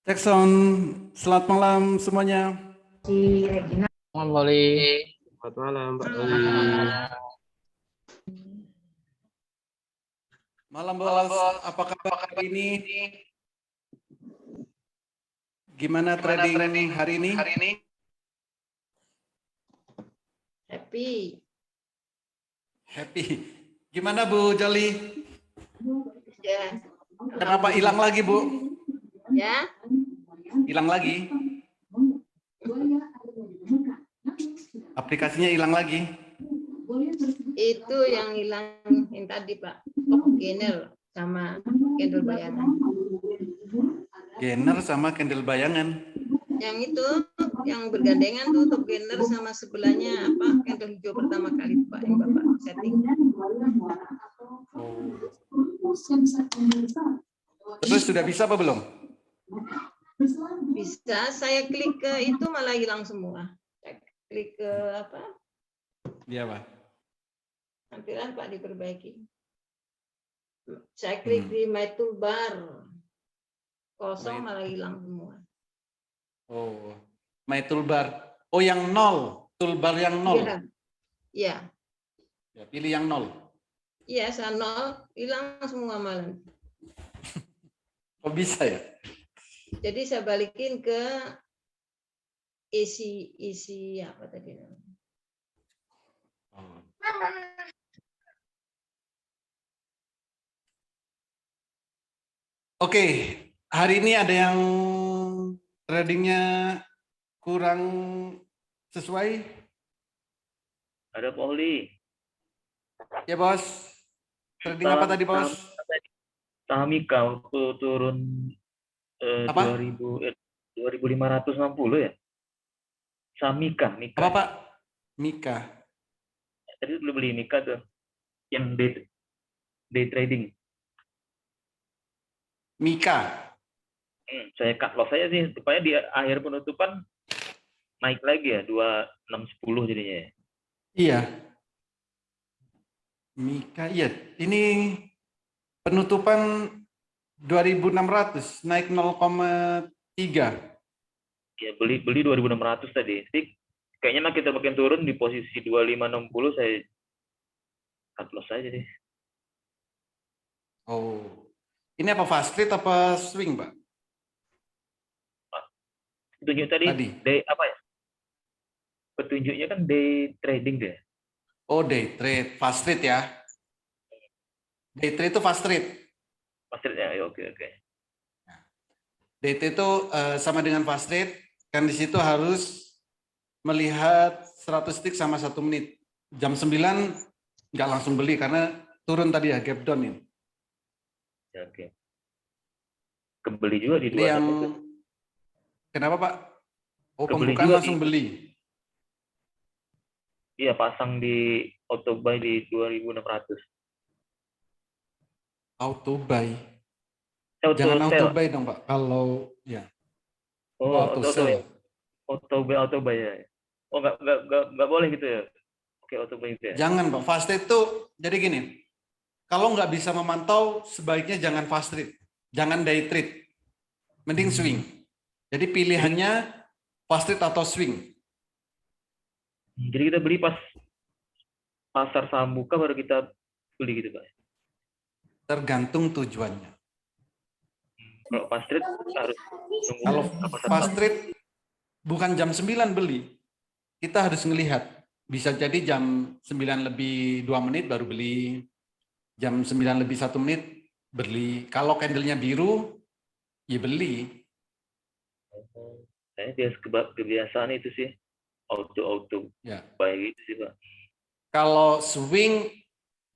Jackson, selamat malam semuanya. Malam, Oli. Selamat malam, Pak Oli. Malam bos, apa kabar hari ini? Gimana trading hari ini? Happy. Gimana Bu Jali? Ya. Kenapa hilang lagi Bu? Ya. Hilang lagi? Aplikasinya hilang lagi? Itu yang hilang yang tadi Pak. Top Gainer sama candle bayangan. Gainer sama candle bayangan. Yang itu yang bergandengan tuh top gainer sama sebelahnya apa candle hijau pertama kali Pak yang Bapak setting. Terus sudah bisa apa belum? Bisa, saya klik ke itu malah hilang semua. Saya klik ke apa? Iya Pak. Tampilan Pak diperbaiki. Saya klik di my toolbar. Kosong malah hilang semua. Oh, my toolbar. Oh yang 0, toolbar yang 0. Iya. Iya. Ya, pilih yang 0. Iya, saya 0, hilang semua malam. Kok bisa ya? Jadi saya balikin ke isi apa tadi namanya? Oh. Oke, hari ini ada yang tradingnya kurang sesuai? Ada Pak Oli. Ya bos, trading apa tadi bos? Saham Mika waktu turun Apa? 2560 ya. Saham Mika. Apa Pak? Mika. Tadi dulu beli Mika tuh. Yang day trading. Mika. Saya cut loss aja sih supaya di akhir penutupan naik lagi ya 2610 jadinya. Iya. Mika, iya. Ini penutupan 2600, naik 0,3. Ya beli 2600 tadi. Jadi kayaknya makin turun di posisi 2560 saya cut loss aja deh. Oh. Ini apa fast trade apa swing, Pak? Petunjuk tadi. Day apa ya? Petunjuknya kan day trading deh. Oh, day trade, fast trade ya. Day trade itu fast trade. Fast trade ya, oke. Day trade itu sama dengan fast trade, kan di situ harus melihat 100 tick sama 1 menit. Jam 9 nggak langsung beli karena turun tadi ya, gap down ini. Ya, oke. Kebeli juga di 26 yang itu. Kenapa Pak? Oh, kebeli pembukaan juga langsung beli. Iya, pasang di auto buy di 2600. Auto buy. Jangan auto buy dong Pak. Kalau ya. Oh, auto sell. Auto buy ya. Oh, nggak boleh gitu ya. Oke, auto buy gitu ya. Jangan Pak. Fast trade itu jadi gini. Kalau nggak bisa memantau, sebaiknya jangan fast trade. Jangan day trade. Mending swing. Jadi pilihannya fast trade atau swing. Jadi kita beli pas pasar saham buka baru kita beli gitu Pak. Tergantung tujuannya. Kalau fast trade harus tunggu. Kalau fast trade bukan jam 9 beli. Kita harus melihat. Bisa jadi jam 9 lebih 2 menit baru beli. Jam 9 lebih 1 menit beli. Kalau candlenya biru, ya beli. Saya kebiasaan itu sih. Auto ya. Baik gitu sih Pak. Kalau swing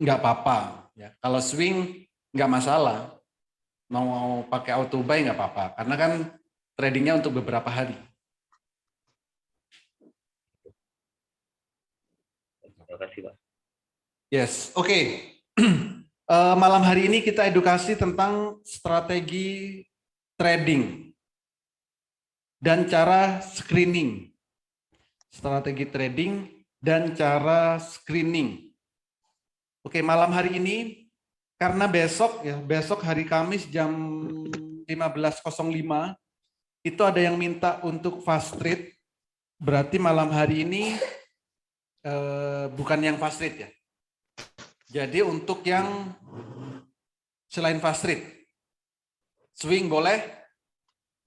nggak apa-apa. Ya. Kalau swing nggak masalah. Mau pakai auto buy nggak apa-apa. Karena kan tradingnya untuk beberapa hari. Terima kasih Pak. Yes, oke. Malam hari ini kita edukasi tentang strategi trading dan cara screening. Strategi trading dan cara screening. Oke, malam hari ini karena besok hari Kamis jam 15.05 itu ada yang minta untuk fast trade, berarti malam hari ini bukan yang fast trade ya. Jadi untuk yang selain fast trade, swing boleh,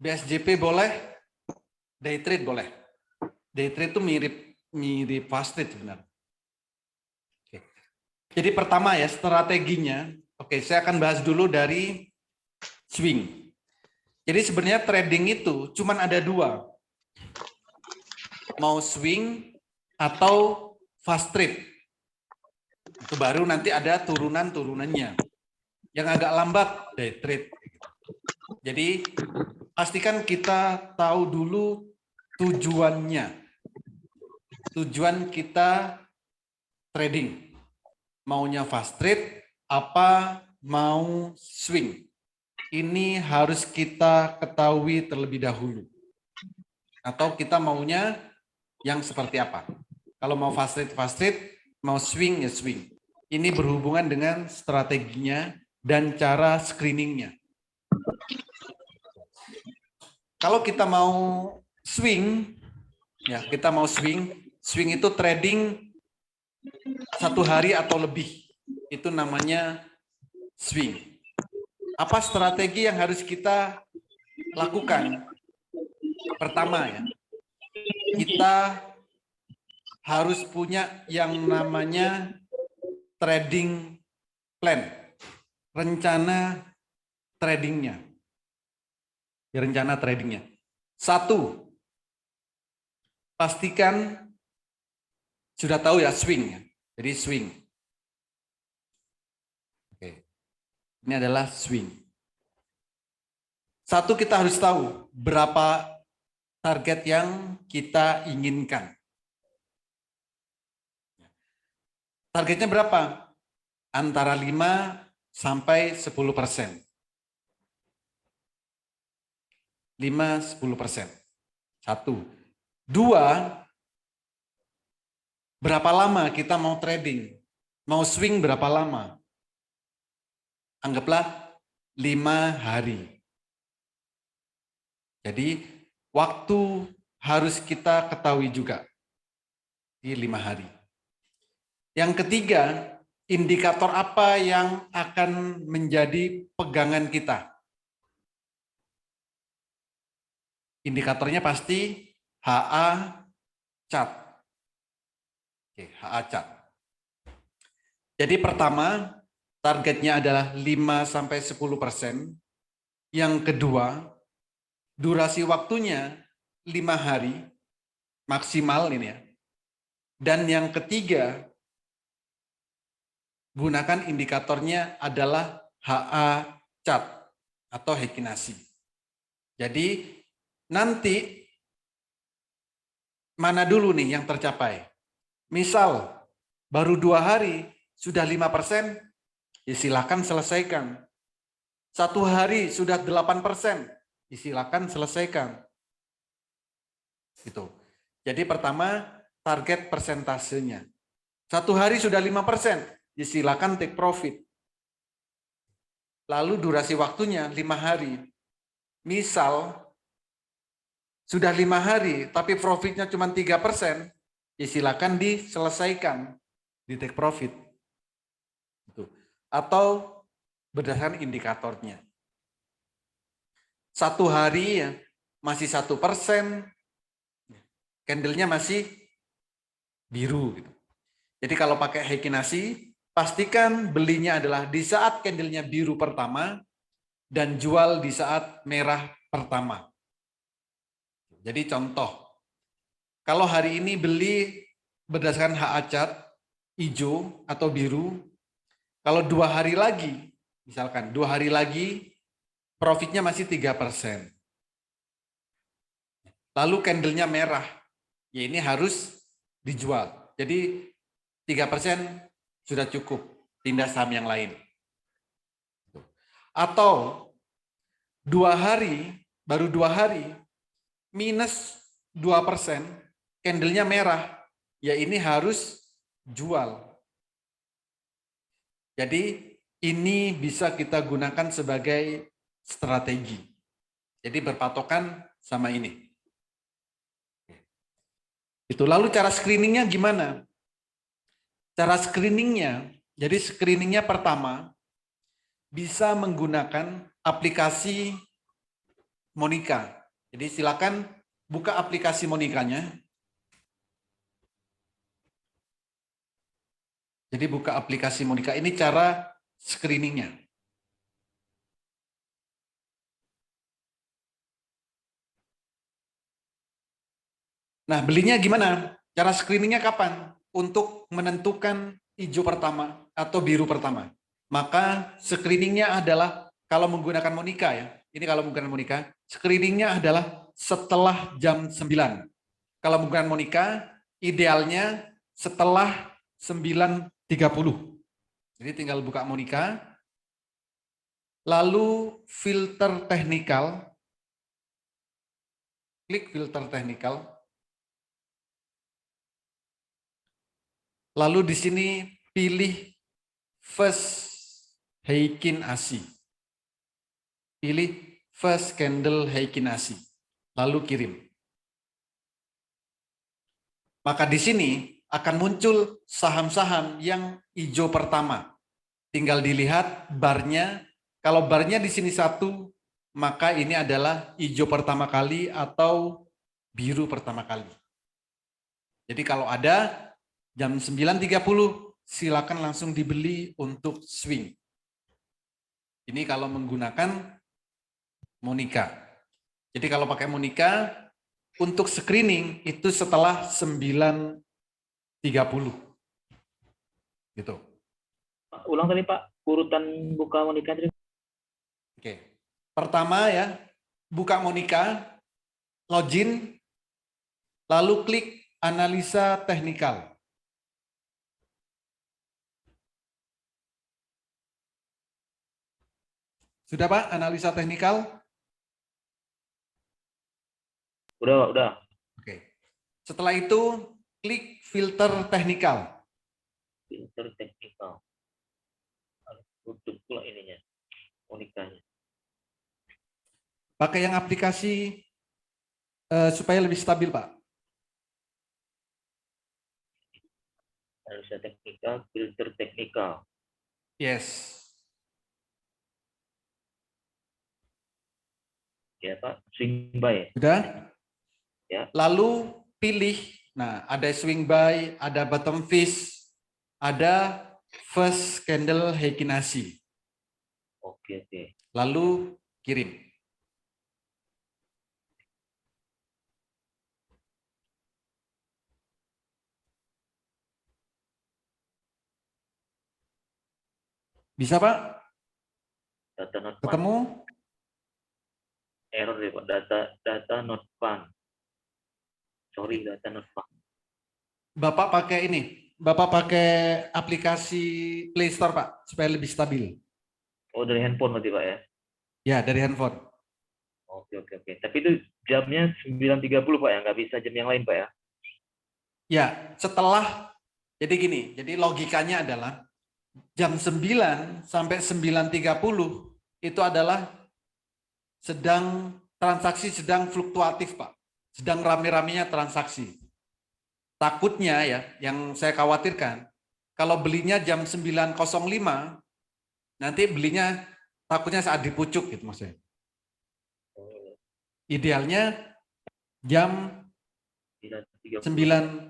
BSJP boleh, day trade boleh. Day trade itu mirip fast trade sebenarnya. Oke. Jadi pertama ya strateginya, oke saya akan bahas dulu dari swing. Jadi sebenarnya trading itu cuman ada dua, mau swing atau fast trade. Itu baru nanti ada turunan-turunannya. Yang agak lambat day trade. Jadi pastikan kita tahu dulu tujuannya. Tujuan kita trading. Maunya fast trade apa mau swing. Ini harus kita ketahui terlebih dahulu. Atau kita maunya yang seperti apa. Kalau mau fast trade, mau swing ya swing. Ini berhubungan dengan strateginya dan cara screeningnya. Kalau kita mau swing, ya kita mau swing itu trading 1 hari atau lebih. Itu namanya swing. Apa strategi yang harus kita lakukan? Pertama ya, kita harus punya yang namanya trading plan, rencana tradingnya. Rencana tradingnya. 1, pastikan sudah tahu ya swing. Jadi swing. Oke. Ini adalah swing. 1, kita harus tahu berapa target yang kita inginkan. Targetnya berapa? Antara 5 sampai 10%. 5-10%. 1. 2, berapa lama kita mau trading? Mau swing berapa lama? Anggaplah 5 hari. Jadi waktu harus kita ketahui juga. Di 5 hari. Yang ketiga, indikator apa yang akan menjadi pegangan kita? Indikatornya pasti HA chart. Oke, HA chart. Jadi pertama, targetnya adalah 5-10%. Yang kedua, durasi waktunya 5 hari, maksimal ini ya. Dan yang ketiga, gunakan indikatornya adalah HA chart atau Heikinasi. Jadi nanti mana dulu nih yang tercapai? Misal baru 2 hari sudah 5%, ya silakan selesaikan. 1 hari sudah 8%, ya silakan selesaikan. Gitu. Jadi pertama target persentasenya. 1 hari sudah 5%, ya silakan take profit. Lalu durasi waktunya 5 hari. Misal sudah 5 hari, tapi profitnya cuma 3%, ya silakan diselesaikan, di take profit. Atau berdasarkan indikatornya. 1 hari ya, masih 1%, candle-nya masih biru. Gitu. Jadi kalau pakai Heikinasi, pastikan belinya adalah di saat candle-nya biru pertama, dan jual di saat merah pertama. Jadi contoh, kalau hari ini beli berdasarkan HA chart, hijau atau biru, kalau 2 hari lagi, misalkan 2 hari lagi, profitnya masih 3%. Lalu candle-nya merah, ya ini harus dijual. Jadi 3% sudah cukup, pindah saham yang lain. Atau 2 hari, baru 2 hari, minus 2%, candle-nya merah, ya ini harus jual. Jadi ini bisa kita gunakan sebagai strategi. Jadi berpatokan sama ini. Itu lalu cara screeningnya gimana? Cara screeningnya, jadi screeningnya pertama bisa menggunakan aplikasi Monica. Jadi silakan buka aplikasi Monicanya. Jadi buka aplikasi Monica, ini cara screeningnya. Nah, belinya gimana? Cara screeningnya kapan? Untuk menentukan hijau pertama atau biru pertama. Maka screeningnya adalah kalau menggunakan Monica ya. Ini kalau menggunakan Monica, screeningnya adalah setelah jam 9. Kalau menggunakan Monica, idealnya setelah 9.30. Jadi tinggal buka Monica, lalu filter technical, klik filter technical, lalu di sini pilih first Heikin ASI. Pilih first candle Heikin ASI, lalu kirim. Maka di sini akan muncul saham-saham yang hijau pertama. Tinggal dilihat barnya. Kalau barnya di sini 1, maka ini adalah hijau pertama kali atau biru pertama kali. Jadi kalau ada jam 9.30, silakan langsung dibeli untuk swing. Ini kalau menggunakan Monica. Jadi kalau pakai Monica, untuk screening itu setelah 9.30. Gitu. Ulang tadi Pak, urutan buka Monica tadi. Oke. Pertama ya, buka Monica, login, lalu klik analisa teknikal. Sudah Pak, analisa teknikal? Udah. Oke. Setelah itu, klik filter teknikal. Filter teknikal. Tutup pula ininya, Monicanya. Pakai yang aplikasi supaya lebih stabil, Pak. Analisa teknikal, filter teknikal. Yes. Ya Pak, swing buy. Sudah? Ya. Lalu pilih, nah ada swing buy, ada bottom fish, ada first candle Heikin ASI. Oke. Lalu kirim. Bisa Pak? Data not found. Ketemu? Error deh Pak, data not found. Sorry, data not found. Bapak pakai ini, Bapak pakai aplikasi Play Store Pak, supaya lebih stabil. Oh, dari handphone berarti Pak ya? Ya, dari handphone. Oke. Tapi itu jamnya 9.30 Pak ya, nggak bisa jam yang lain Pak ya? Ya, setelah, jadi gini, jadi logikanya adalah jam 9 sampai 9.30 itu adalah transaksi sedang fluktuatif Pak, sedang rame-ramenya transaksi. Takutnya ya, yang saya khawatirkan, kalau belinya jam 9.05, nanti belinya takutnya saat dipucuk gitu maksudnya. Idealnya jam 9.30.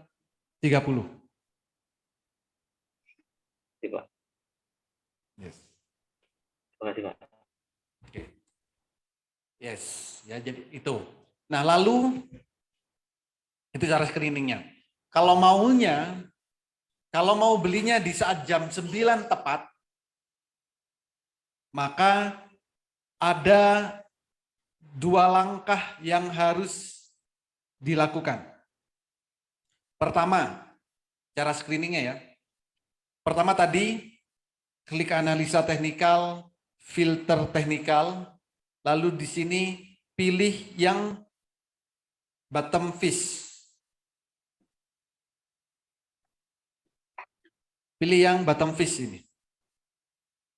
Oke Pak. Yes. Terima kasih Pak. Oke. Yes, ya jadi itu. Nah, lalu itu cara screeningnya. Kalau mau belinya di saat jam 9 tepat, maka ada 2 langkah yang harus dilakukan. Pertama, cara screeningnya ya. Pertama tadi, klik analisa teknikal, filter teknikal, lalu di sini pilih yang bottom fish. Pilih yang bottom fish ini.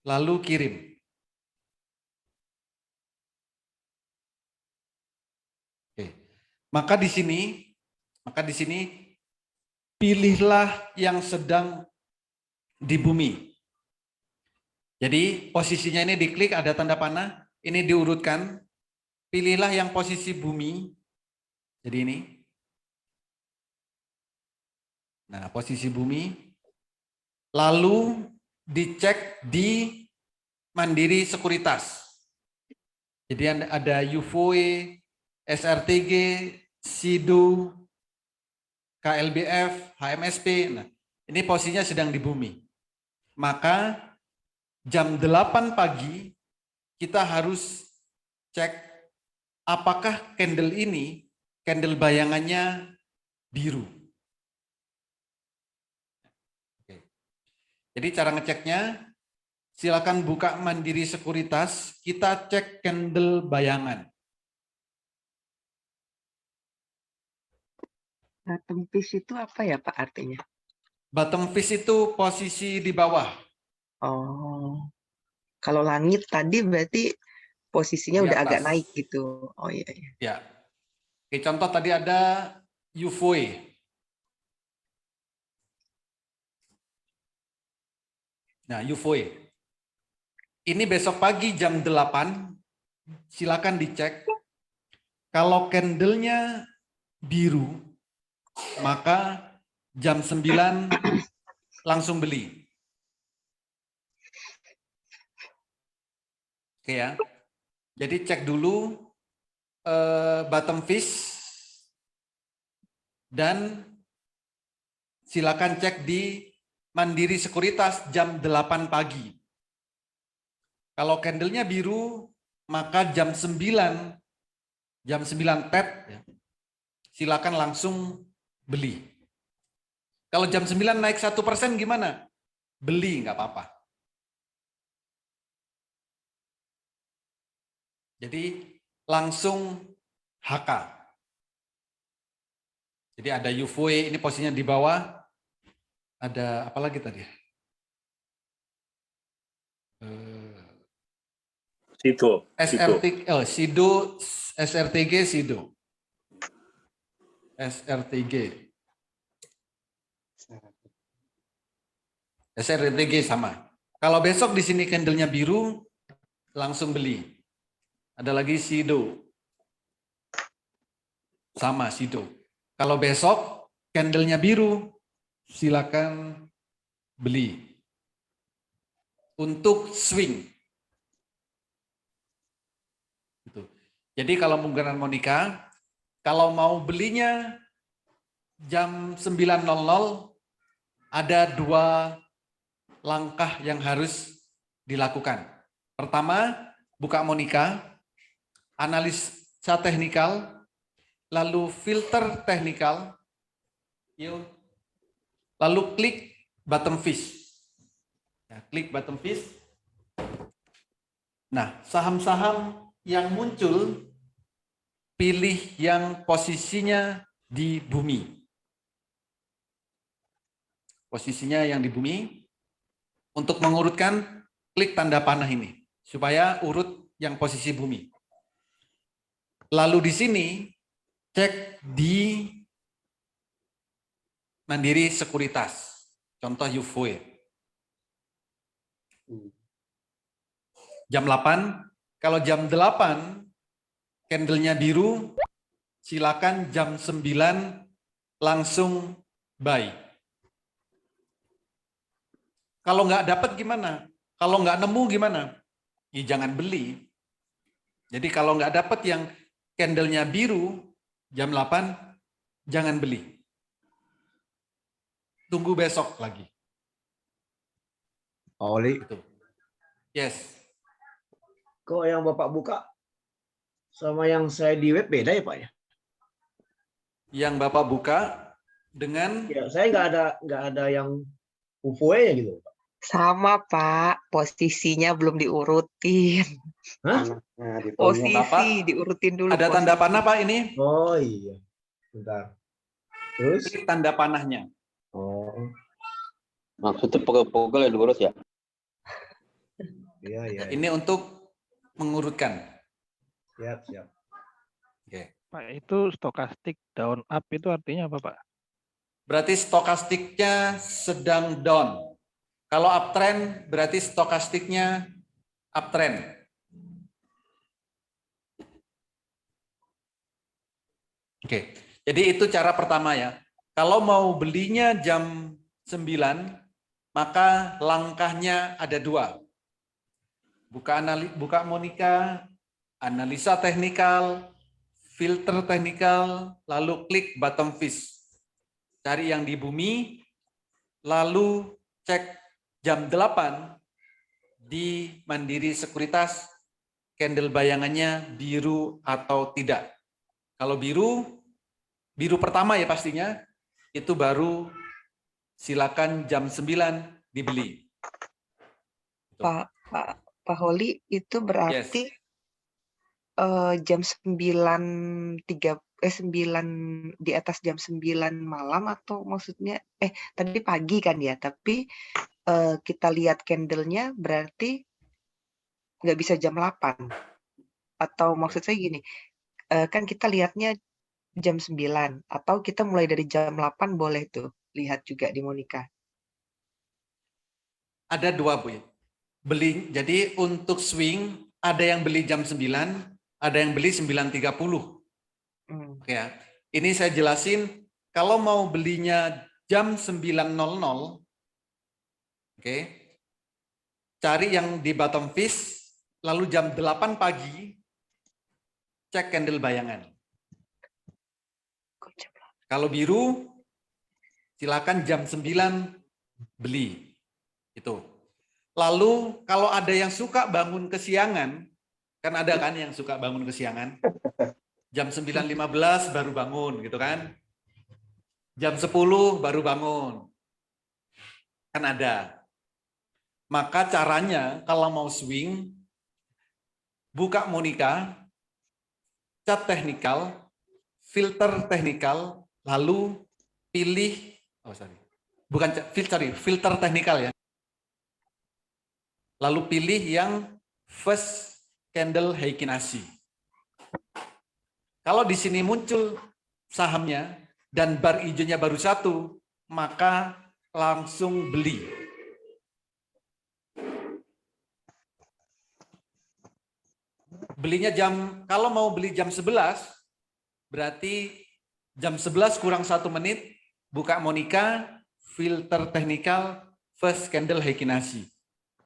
Lalu kirim. Maka di sini pilihlah yang sedang di bumi. Jadi posisinya ini diklik, ada tanda panah, ini diurutkan. Pilihlah yang posisi bumi. Jadi ini. Nah, posisi bumi. Lalu dicek di Mandiri Sekuritas. Jadi ada UFOE, SRTG, SIDO, KLBF, HMSP. Nah, ini posisinya sedang di bumi. Maka jam 8 pagi kita harus cek apakah candle bayangannya biru. Jadi cara ngeceknya, silakan buka Mandiri Sekuritas, kita cek candle bayangan. Bottom fish itu apa ya Pak artinya? Bottom fish itu posisi di bawah. Oh, kalau langit tadi berarti posisinya Di udah atas. agak naik gitu. Oh iya, iya. Ya. Oke, contoh tadi ada UFOE. Nah, UFOE. Ini besok pagi jam 8, silakan dicek. Kalau candlenya biru, maka jam 9 langsung beli. Oke ya. Jadi cek dulu bottom fish dan silakan cek di Mandiri Sekuritas jam 8 pagi. Kalau candlenya biru, maka jam 9 TET, ya, silakan langsung beli. Kalau jam 9 naik 1% gimana? Beli, nggak apa-apa. Jadi langsung HK. Jadi ada UFOE, ini posisinya di bawah. Ada apa lagi tadi? Situ. SIDO, SRTG, SIDO. SRTG. SRTG sama. Kalau besok di sini candlenya biru, langsung beli. Ada lagi SIDO. Sama SIDO. Kalau besok candlenya biru, silakan beli. Untuk swing. Gitu. Jadi kalau menggunakan Monica, kalau mau belinya jam 9.00, ada 2 langkah yang harus dilakukan. Pertama, buka Monica, analisa teknikal, lalu filter teknikal, lalu klik bottom fish. Ya, klik bottom fish. Nah, saham-saham yang muncul, pilih yang posisinya di bumi. Posisinya yang di bumi. Untuk mengurutkan, klik tanda panah ini. Supaya urut yang posisi bumi. Lalu di sini, cek di Mandiri Sekuritas. Contoh UFOE. Jam 8, kalau jam 8 candlenya biru, silakan jam 9 langsung buy. Kalau nggak dapat gimana? Kalau nggak nemu gimana? Ya jangan beli. Jadi kalau nggak dapat yang candlenya biru jam 8, jangan beli. Tunggu besok lagi. Oli, Gitu. Yes. kok yang Bapak buka sama yang saya di web beda ya Pak ya? Yang Bapak buka dengan Ya saya nggak ada yang UFO ya gitu Pak. Sama Pak, posisinya belum diurutin. Hah? Posisi Bapak, diurutin dulu. ada tanda panah Pak ini. Oh iya, bentar. Terus? Klik tanda panahnya. Oh Maksudnya pokoknya lurus ya. iya iya. Ini untuk mengurutkan. Siap siap. Oke. Pak, itu stokastik down up itu artinya apa, Pak? Berarti stokastiknya sedang down. Kalau uptrend berarti stokastiknya uptrend. Oke, jadi itu cara pertama ya. Kalau mau belinya jam 9, maka langkahnya ada 2. Buka Monika, analisa teknikal, filter teknikal, lalu klik bottom fish. Cari yang di bumi, lalu cek jam 8 di Mandiri Sekuritas, candle bayangannya biru atau tidak. Kalau biru pertama ya pastinya, itu baru silakan jam 9 dibeli. Pak Holi, itu berarti jam 9 di atas jam 9 malam atau maksudnya tadi pagi kan ya, tapi kita lihat candlenya berarti nggak bisa jam 8. Atau maksud saya gini, kan kita lihatnya jam 9 atau kita mulai dari jam 8 boleh tuh lihat juga di Monika. Ada 2, Bu. Beli, jadi untuk swing ada yang beli jam 9, ada yang beli 9.30. Ya, ini saya jelasin, kalau mau belinya jam 9.00, oke, cari yang di bottom fish, lalu jam 8 pagi, cek candle bayangan. Kalau biru, silakan jam 9 beli. Itu. Lalu kalau ada yang suka bangun kesiangan, kan ada kan yang suka bangun kesiangan, jam 9.15 baru bangun gitu kan, jam 10 baru bangun, kan ada. Maka caranya kalau mau swing, buka Monika, cat teknikal, filter teknikal, lalu pilih, filter teknikal ya. Lalu pilih yang first candle Heikin Ashi. Kalau di sini muncul sahamnya dan bar hijaunya baru 1, maka langsung beli. Belinya kalau mau beli jam 11, berarti jam 11 kurang 1 menit, buka Monika, filter teknikal, first candle Heikin Ashi.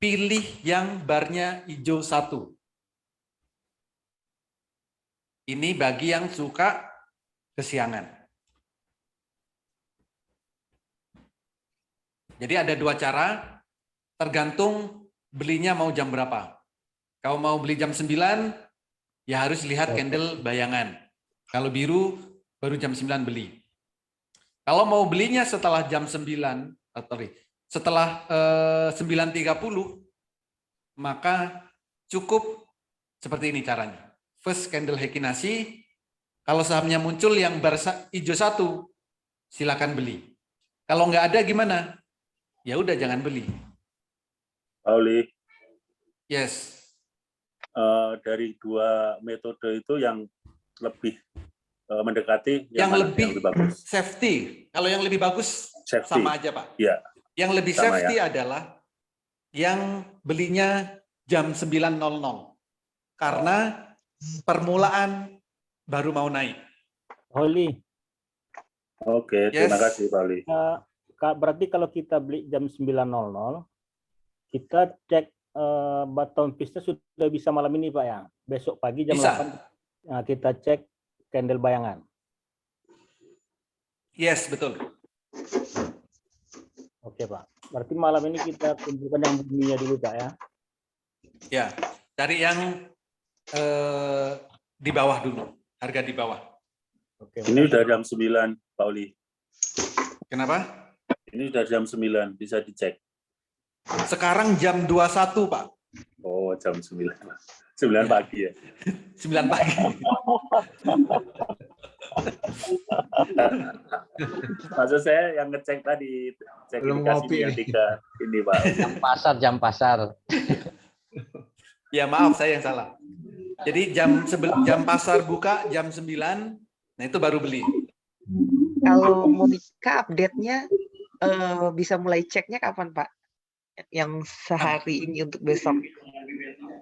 Pilih yang barnya hijau 1. Ini bagi yang suka kesiangan. Jadi ada 2 cara, tergantung belinya mau jam berapa. Kalau mau beli jam 9, ya harus lihat candle bayangan. Kalau biru, baru jam 9 beli. Kalau mau belinya setelah jam 9, setelah 9.30, maka cukup seperti ini caranya. First candle Heikin Ashi, kalau sahamnya muncul yang bar hijau 1, silakan beli. Kalau nggak ada gimana? Ya udah jangan beli. Pauli, Yes. dari 2 metode itu yang lebih mendekati yang mana? lebih bagus? Safety. Kalau yang lebih bagus Safety. sama aja, Pak. Iya. Yang lebih Sama, safety ya. adalah yang belinya jam 9.00. Karena permulaan baru mau naik. Holi, Oke, terima kasih Pauli. berarti kalau kita beli jam 9.00, kita cek bottom fish-nya sudah bisa malam ini Pak ya. Besok pagi jam Bisa. 8 kita cek candle bayangan. Yes, betul. Oke Pak. Berarti malam ini kita kumpulkan yang buminya dulu Pak ya. Ya, cari yang di bawah dulu, harga di bawah. Oke. Ini udah jam 9, Pauli. Kenapa? Ini udah jam 9, bisa dicek. Sekarang jam 21, Pak. Oh, jam 9. 9 pagi ya. 9 pagi. Maksud saya yang ngecek tadi, cek Belum indikasi ngopi yang nih. 3 ini, Pak. Jam pasar. Ya, maaf saya yang salah. Jadi jam pasar buka jam 9, nah itu baru beli. Kalau Monica update-nya bisa mulai ceknya kapan, Pak? Yang sehari ini untuk besok.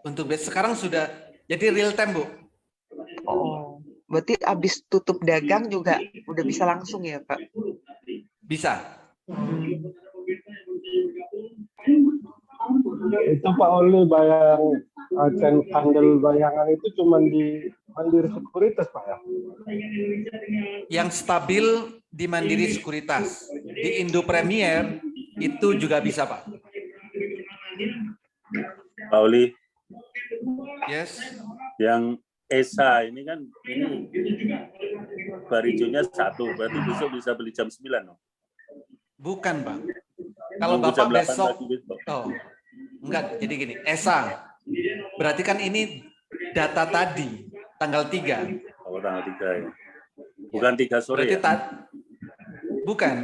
Untuk besok sekarang sudah jadi real time, Bu. Oh, berarti habis tutup dagang juga udah bisa langsung ya, Pak? Bisa. Itu Pak Oli bayang candle bayangan itu cuma di Mandiri Sekuritas Pak ya? Yang stabil di Mandiri Sekuritas. Di Indo Premier itu juga bisa, Pak. Pak Oli, Yes. yang ESA ini kan ini barijonya 1, berarti besok bisa beli jam 9 dong. Bukan, Pak. Kalau Nunggu jam Bapak 8 besok, pagi besok. oh, enggak, jadi gini, ESA. Berarti kan ini data tadi, tanggal 3. Oh, tanggal 3 ya. Bukan 3 sore Berarti ya? bukan.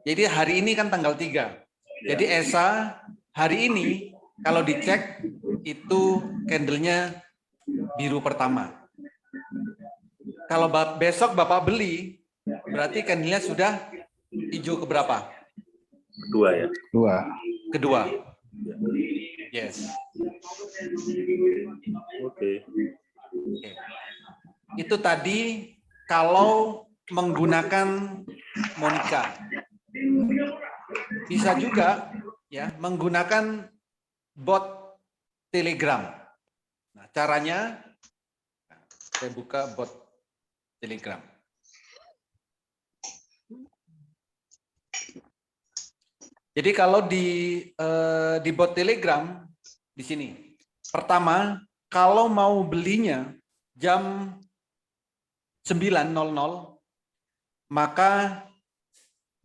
Jadi hari ini kan tanggal 3. Jadi ESA hari ini kalau dicek itu candlenya biru pertama. Kalau besok Bapak beli, berarti candlenya sudah hijau keberapa? Kedua ya. Kedua. Yes. Oke. Oke. Itu tadi kalau menggunakan Monica. Bisa juga ya menggunakan bot Telegram. Nah, caranya saya buka bot Telegram. Jadi kalau di bot Telegram di sini, pertama kalau mau belinya jam 9.00, maka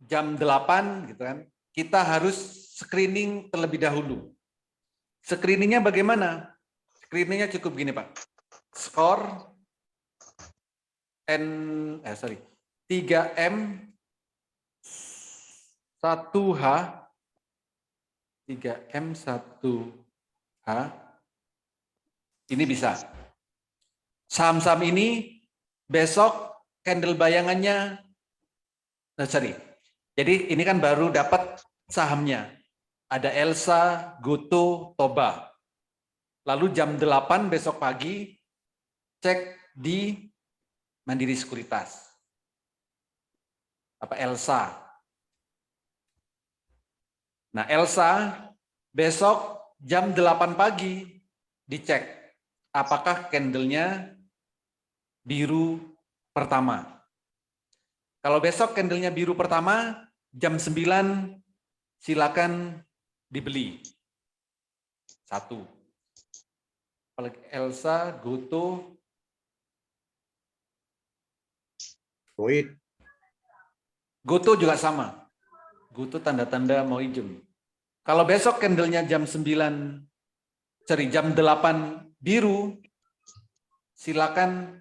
jam 8 gitu kan, kita harus screening terlebih dahulu. Screeningnya bagaimana? Screeningnya cukup gini, Pak. Skor 3M 1H 3M 1H ini bisa. Saham-saham ini besok candle bayangannya, jadi ini kan baru dapat sahamnya. Ada Elsa, Goto, Toba. Lalu jam 8 besok pagi cek di Mandiri Sekuritas. Apa Elsa? Nah, Elsa besok jam 8 pagi dicek apakah candlenya biru pertama. Kalau besok candlenya biru pertama, jam 9 silakan dibeli. 1. Apalagi Elsa, Goto, Goto juga sama. Goto tanda-tanda mau hijau. Kalau besok candlenya jam 8 biru, silakan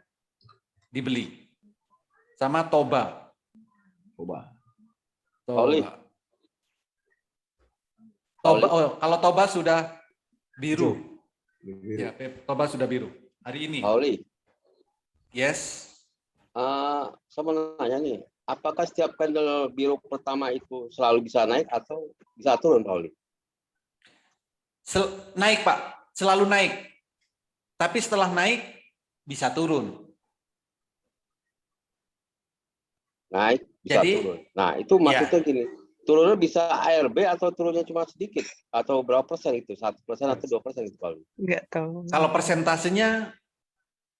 dibeli. Sama Toba. Kalau Toba sudah biru. Ya, Toba sudah biru. Hari ini. Pauli, Yes. saya mau nanya nih, apakah setiap candle biru pertama itu selalu bisa naik atau bisa turun, Pauli? Naik, Pak. Selalu naik. Tapi setelah naik, bisa turun. Naik, bisa turun. Nah, itu maksudnya gini, turunnya bisa ARB atau turunnya cuma sedikit? Atau berapa persen itu? 1% atau 2% itu, Pauli? Nggak tahu. Kalau persentasenya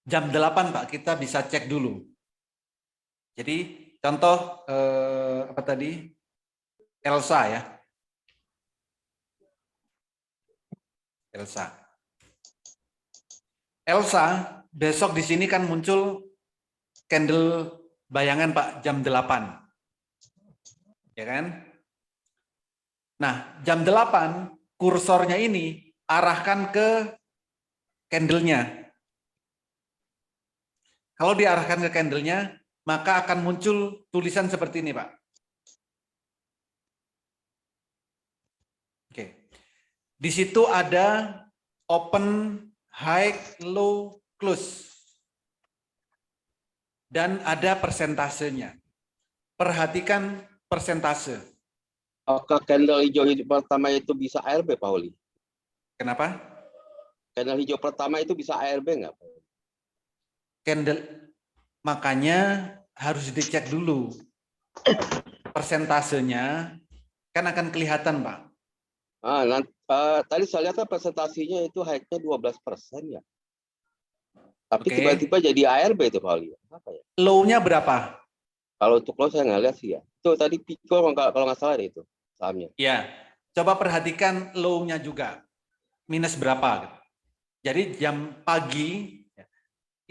jam 8, Pak, kita bisa cek dulu. Jadi contoh apa tadi? Elsa ya. Elsa besok di sini kan muncul candle bayangan, Pak, jam 8. Ya kan? Nah, jam 8 kursornya ini arahkan ke candlenya. Kalau diarahkan ke candlenya, maka akan muncul tulisan seperti ini, Pak. Oke. Di situ ada open high, low, close. Dan ada persentasenya. Perhatikan persentase. Apakah candle hijau pertama itu bisa ARB, Pak Oli? Kenapa? Candle hijau pertama itu bisa ARB nggak? Candle, makanya harus dicek dulu. Persentasenya kan akan kelihatan, Pak. Tadi saya lihat presentasinya itu high-nya 12% ya. Tapi Oke. tiba-tiba jadi ARB itu Pak Oli. Apa ya? Low-nya berapa? Kalau untuk low saya nggak lihat sih ya. Itu tadi Pico kalau nggak salah itu sahamnya. Ya, coba perhatikan low-nya juga. Minus berapa? Jadi jam pagi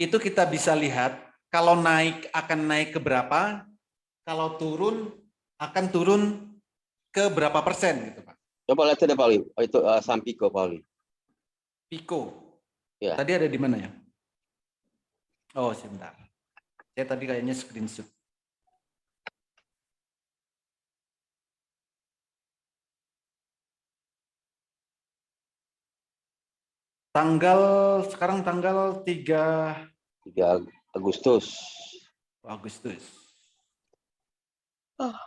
itu kita bisa lihat kalau naik akan naik ke berapa, kalau turun akan turun ke berapa persen gitu, Pak. Coba lihat deh Pak Oli. Oh, itu saham Pico Pak Oli. Pico. Ya. Tadi ada di mana ya? Oh, sebentar. Saya tadi kayaknya screenshot. Sekarang tanggal 3 Agustus.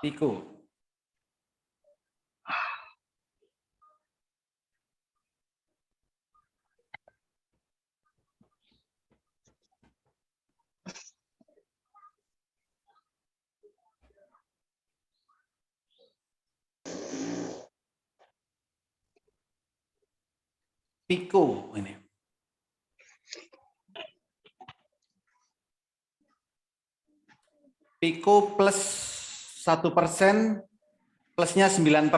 Pico. Pico ini. Pico plus 1%, plusnya 9%.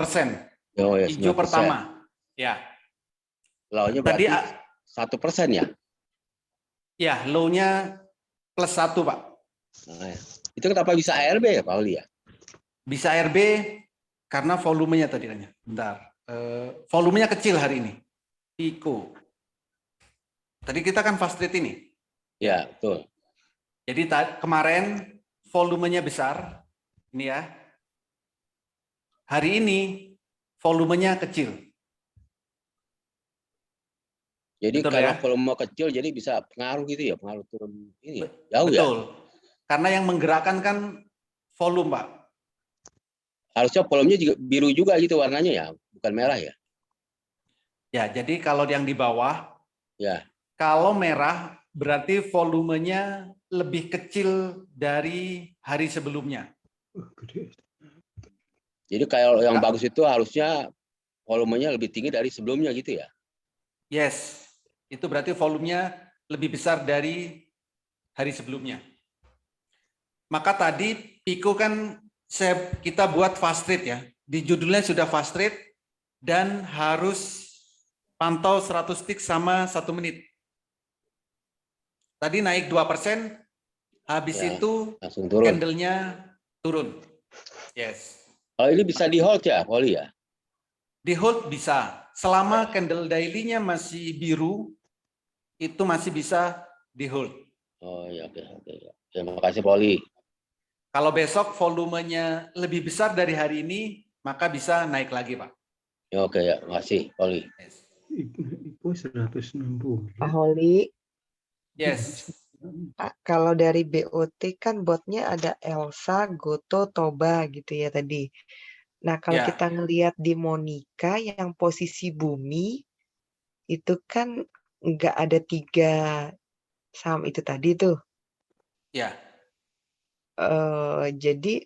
Oh, ya, Hijau 9%. pertama. Ya. Low-nya Tadi berarti 1% ya? ya, low-nya plus 1, Pak. Nah, ya. Itu kenapa bisa ARB ya Pak Oli ya? Bisa RB karena volumenya tadi tanya. Bentar. Volumenya kecil hari ini. Pico. Tadi kita kan fast rate ini. Ya, betul. Jadi kemarin volumenya besar. Ini ya. Hari ini volumenya kecil. Jadi Betul, kalau ya? volume kecil jadi bisa pengaruh gitu ya, pengaruh turun ini ya. Jauh Betul. ya. Karena yang menggerakkan kan volume, Pak. Harusnya volumenya juga biru juga gitu warnanya ya, bukan merah ya. Ya, jadi kalau yang di bawah, ya. Kalau merah berarti volumenya lebih kecil dari hari sebelumnya. Jadi kalau yang bagus itu harusnya volumenya lebih tinggi dari sebelumnya gitu ya? Yes, itu berarti volumenya lebih besar dari hari sebelumnya. Maka tadi Pico kan kita buat fast rate ya. Di judulnya sudah fast rate dan harus pantau 100 tick sama 1 menit. Tadi naik 2%, habis Ya, itu langsung turun. candle-nya turun. Yes. Oh, ini bisa di hold ya, Poli ya? Di hold bisa. Selama candle daily-nya masih biru, itu masih bisa di hold. Oh ya, oke. Terima kasih Poli. Kalau besok volumenya lebih besar dari hari ini, maka bisa naik lagi, Pak. Ya, oke ya, makasih Poli. Yes. Itu 160. Pak Holi, Yes. Pak, kalau dari BOT kan botnya ada Elsa, Goto, Toba gitu ya tadi. Nah, kalau Ya. kita ngelihat di Monica yang posisi bumi, itu kan nggak ada 3 saham itu tadi tuh. Ya. Jadi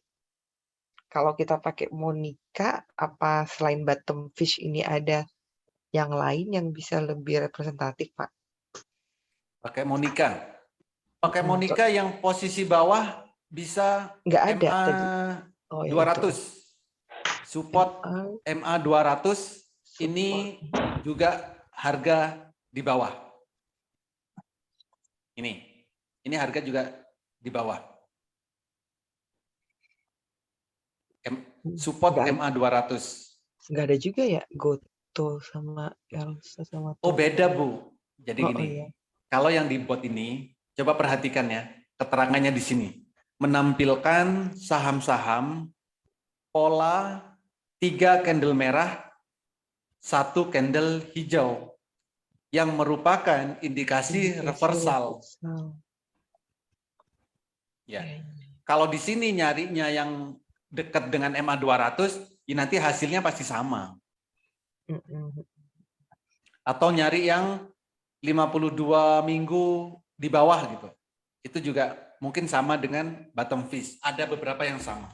kalau kita pakai Monica, apa selain bottom fish ini ada yang lain yang bisa lebih representatif, Pak? Pakai Monica. Pakai Monica yang posisi bawah bisa Nggak ada MA tadi. Oh, ya 200. itu. Support MA 200 ini juga harga di bawah. Ini harga juga di bawah. Support MA 200. Nggak ada juga ya Goto sama Elsa sama Oh, Toba. beda, Bu. Jadi gini. Iya. Kalau yang di bot ini, coba perhatikan ya, keterangannya di sini. Menampilkan saham-saham pola 3 candle merah, 1 candle hijau. yang merupakan indikasi reversal. Ya. Kalau di sini nyarinya yang dekat dengan MA 200, ya nanti hasilnya pasti sama. Atau nyari yang 52 minggu di bawah gitu. Itu juga mungkin sama dengan bottom fish. Ada beberapa yang sama.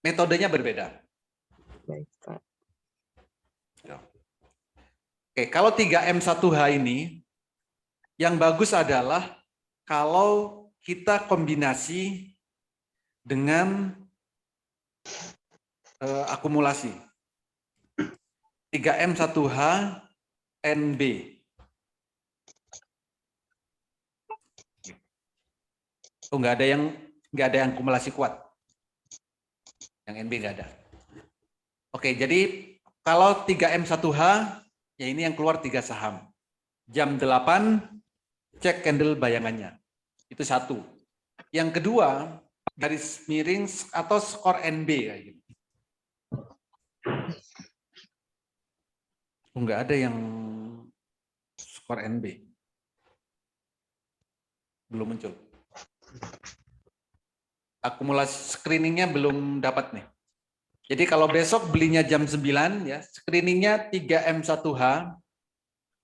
Metodenya berbeda. Baik, Pak. Oke, kalau 3M1H ini, yang bagus adalah kalau kita kombinasi dengan akumulasi. 3M1H NB. Oh, nggak ada yang akumulasi kuat. Yang NB nggak ada. Oke, jadi kalau 3M1H, ya ini yang keluar 3 saham. Jam 8, cek candle bayangannya. Itu satu. Yang kedua, garis miring atau skor NB. Kayak gitu. Enggak ada yang skor NB. Belum muncul. Akumulasi screeningnya belum dapat nih. Jadi kalau besok belinya jam 9 ya, screeningnya 3M1H,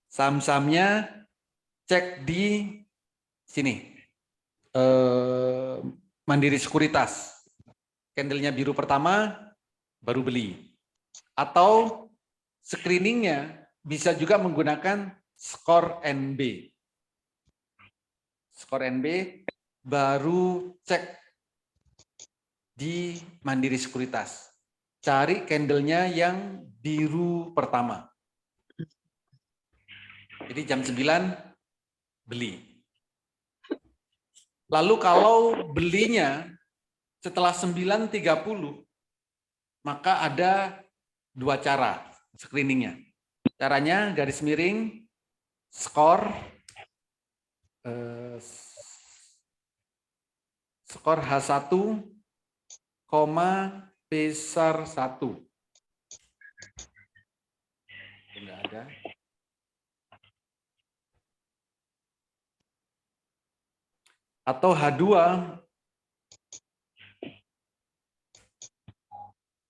saham-sahamnya cek di sini. Mandiri Sekuritas. Candlenya biru pertama baru beli. Atau screeningnya bisa juga menggunakan skor NB. Skor NB baru cek di Mandiri Sekuritas. Cari candlenya yang biru pertama. Jadi jam 9 beli. Lalu kalau belinya setelah 9.30, maka ada 2 cara screeningnya. Caranya garis miring, skor, skor H1, besar 1. Tidak ada. Atau H2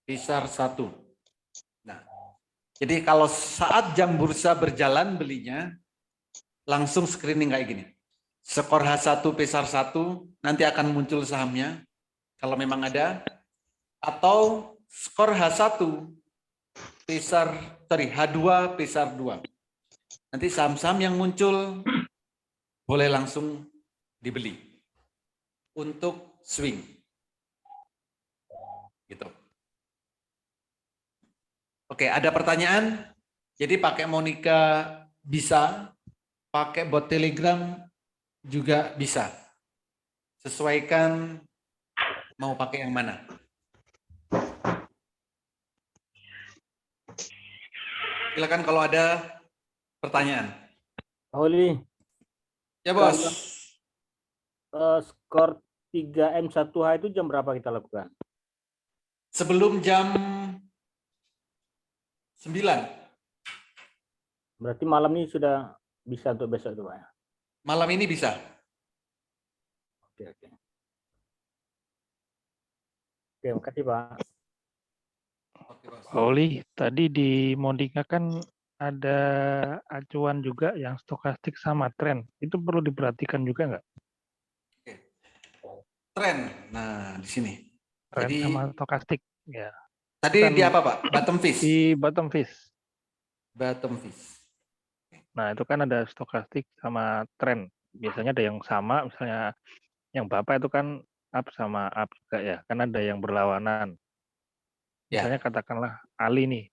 besar 1. Nah, jadi kalau saat jam bursa berjalan belinya, langsung screening kayak gini. Skor H1 besar 1, nanti akan muncul sahamnya, kalau memang ada. Atau skor H1 H2 besar 2. Nanti saham-saham yang muncul boleh langsung dibeli untuk swing. Gitu. Oke, ada pertanyaan? Jadi pakai Monica bisa, pakai bot Telegram juga bisa. Sesuaikan mau pakai yang mana. Silakan kalau ada pertanyaan. Oli. Ya, Bos. Skor 3M1H itu jam berapa kita lakukan? Sebelum jam 9. Berarti malam ini sudah bisa untuk besok itu, Pak ya? Malam ini bisa. Oke. Oke, makasih, Pak. Oli, tadi di Monica kan ada acuan juga yang stokastik sama tren. Itu perlu diperhatikan juga nggak? Oke. Tren. Nah, di sini. Tren Jadi, sama stokastik. Ya. Tadi Kan di apa, Pak? Bottom fish. Di bottom fish. Bottom fish. Nah, itu kan ada stokastik sama tren. Biasanya ada yang sama, misalnya yang Bapak itu kan up sama up juga ya. Kan ada yang berlawanan. Misalnya katakanlah Ali nih,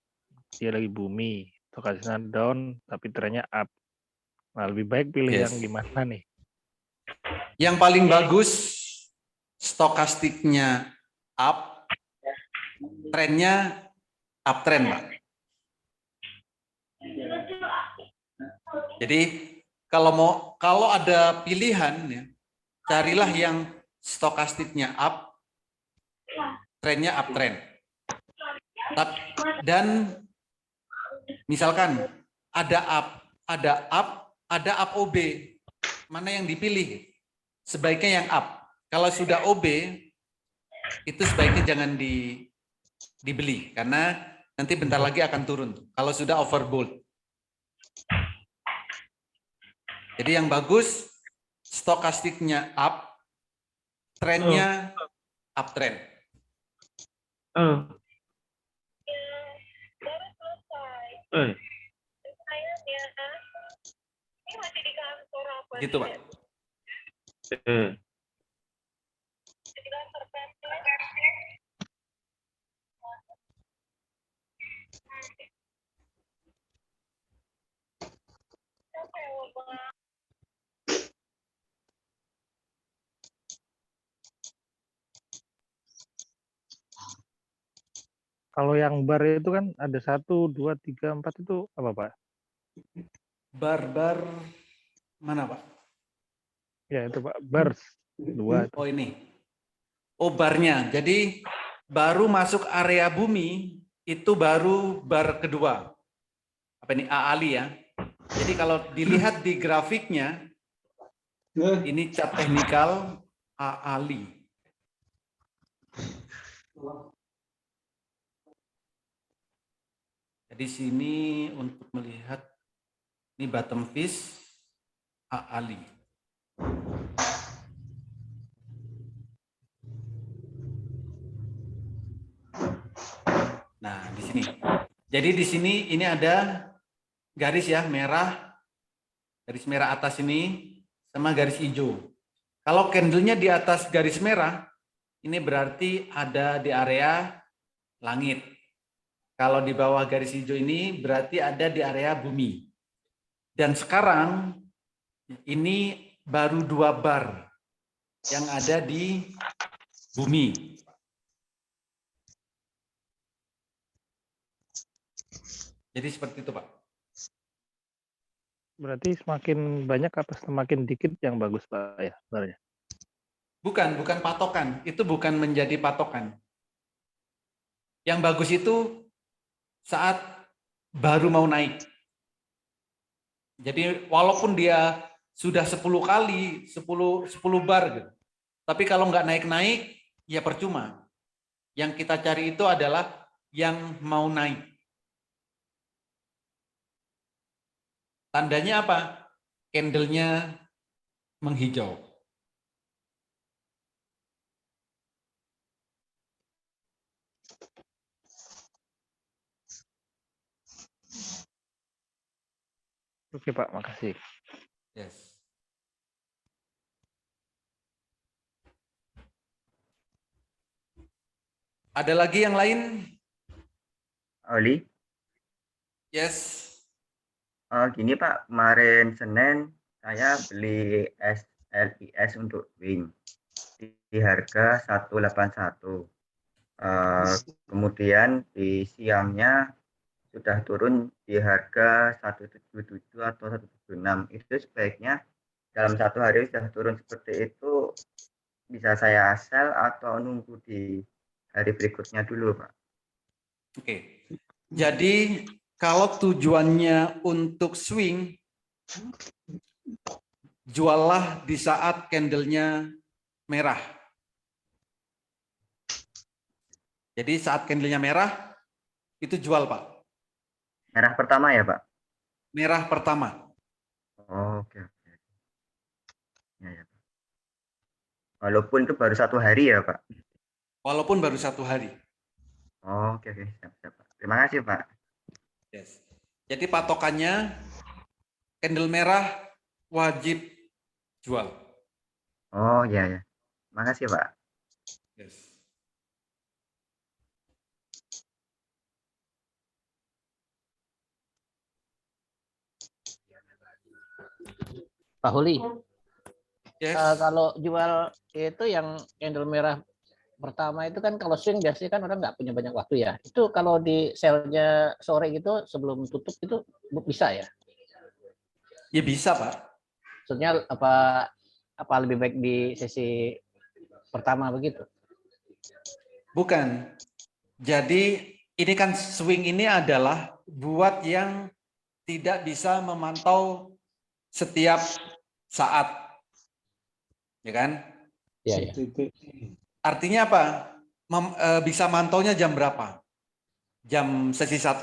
dia lagi bumi, stokastiknya down, tapi trennya up. Nah, lebih baik pilih yang gimana nih? Yang paling bagus, stokastiknya up, trennya uptrend, Pak. Jadi kalau ada pilihan, ya, carilah yang stokastiknya up, trennya uptrend. Dan misalkan ada up OB. Mana yang dipilih? Sebaiknya yang up. Kalau sudah OB, itu sebaiknya jangan dibeli karena nanti bentar lagi akan turun. Kalau sudah overbought. Jadi yang bagus stokastiknya up, trennya uptrend. Gitu, Pak. Kalau yang bar itu kan ada 1, 2, 3, 4 itu apa, Pak? Bar mana, Pak? Ya itu Pak, bar 2. Oh ini. Oh barnya. Jadi baru masuk area bumi itu baru bar kedua. Apa ini? AALI ya. Jadi kalau dilihat di grafiknya, ini chart teknikal AALI. Jadi sini untuk melihat ini bottom fish AALI. Nah, di sini. Jadi di sini ini ada garis ya, merah. Garis merah atas ini sama garis hijau. Kalau candlenya di atas garis merah, ini berarti ada di area langit. Kalau di bawah garis hijau ini berarti ada di area bumi. Dan sekarang ini baru 2 bar yang ada di bumi. Jadi seperti itu, Pak. Berarti semakin banyak apa semakin dikit yang bagus, Pak ya sebenarnya? Bukan patokan. Itu bukan menjadi patokan. Yang bagus itu saat baru mau naik. Jadi walaupun dia sudah 10 kali, 10 bar gitu. Tapi kalau nggak naik-naik, ya percuma. Yang kita cari itu adalah yang mau naik. Tandanya apa? Candlenya menghijau. Oke Pak, makasih. Yes. Ada lagi yang lain? Oli? Yes. Gini Pak, kemarin Senin saya beli SLIS untuk Wing di harga 181. Kemudian di siangnya sudah turun di harga 177 atau 176. Itu sebaiknya dalam 1 hari sudah turun seperti itu, bisa saya sell atau nunggu di hari berikutnya dulu, Pak? Oke. Jadi kalau tujuannya untuk swing, juallah di saat candlenya merah. Jadi saat candlenya merah, itu jual, Pak. Merah pertama ya, Pak? Merah pertama. Oh, oke. Ya. Walaupun itu baru 1 hari ya, Pak? Walaupun baru 1 hari. Oh, oke. Siap, Pak. Terima kasih, Pak. Yes. Jadi patokannya candle merah wajib jual. Oh, ya. Makasih, Pak. Yes. Pak Huli, yes. Kalau jual itu yang candle merah pertama itu kan kalau swing biasanya kan orang nggak punya banyak waktu ya. Itu kalau di sell-nya sore gitu sebelum tutup itu bisa ya? Ya bisa, Pak. Maksudnya apa lebih baik di sesi pertama begitu? Bukan. Jadi ini kan swing ini adalah buat yang tidak bisa memantau setiap saat. Ya kan? Iya, iya. Artinya apa? Bisa mantaunya jam berapa? Jam sesi 1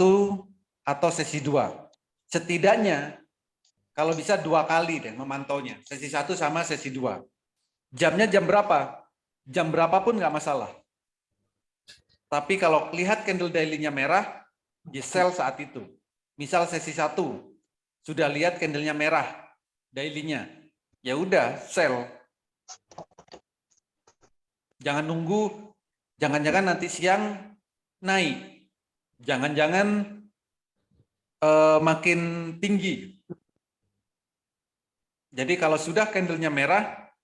atau sesi 2. Setidaknya kalau bisa 2 kali deh memantaunya. Sesi 1 sama sesi 2. Jamnya jam berapa? Jam berapapun nggak masalah. Tapi kalau lihat candle daily-nya merah, ya sell saat itu. Misal sesi 1 sudah lihat candle-nya merah daily-nya. Ya udah, sell. Jangan nunggu, jangan-jangan nanti siang naik. Jangan-jangan makin tinggi. Jadi kalau sudah candle-nya merah,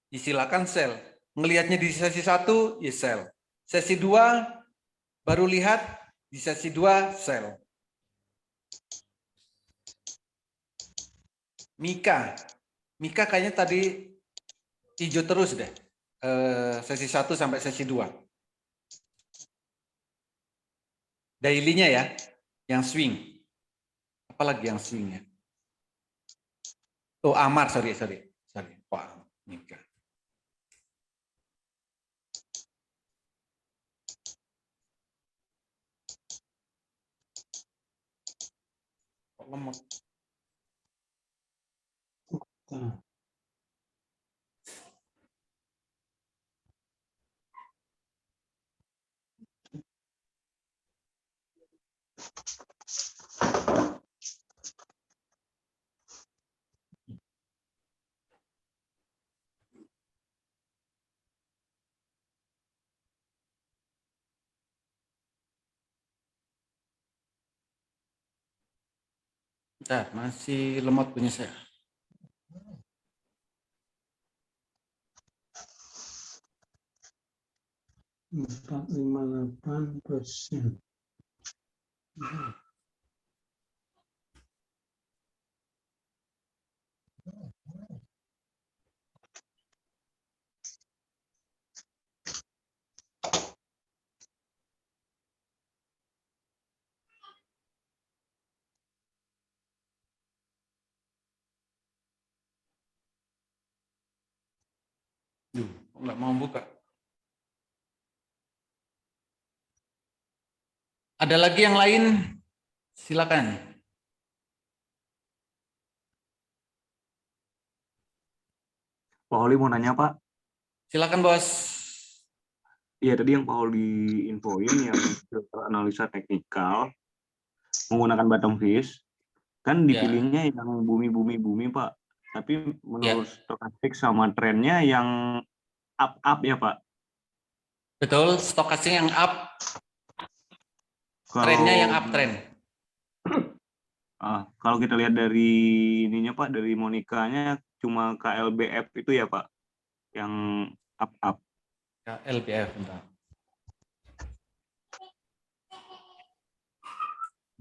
silakan sell. Ngelihatnya di sesi 1, ya sell. Sesi 2, baru lihat di sesi 2, sell. Mika kayaknya tadi hijau terus deh. Sesi 1 sampai sesi 2. Daily-nya ya, yang swing. Apalagi yang swing ya. Oh, Amar, sorry. Wah, Mika. Kok lemot? Bentar, masih lemot punya saya. Empat 58%. Nggak mau buka. Ada lagi yang lain? Silakan. Pak Oli mau nanya, Pak. Silakan, Bos. Iya, tadi yang Pak Oli infoin yang filter analisa teknikal menggunakan bottom fish, kan dipilihnya yang bumi, Pak. Tapi menurut stokastik sama trennya yang up ya, Pak? Betul, stokastik yang up. Trennya yang uptrend. Kalau kita lihat dari ininya Pak, dari Monika-nya cuma KLBF itu ya Pak, yang up. KLBF, bentar.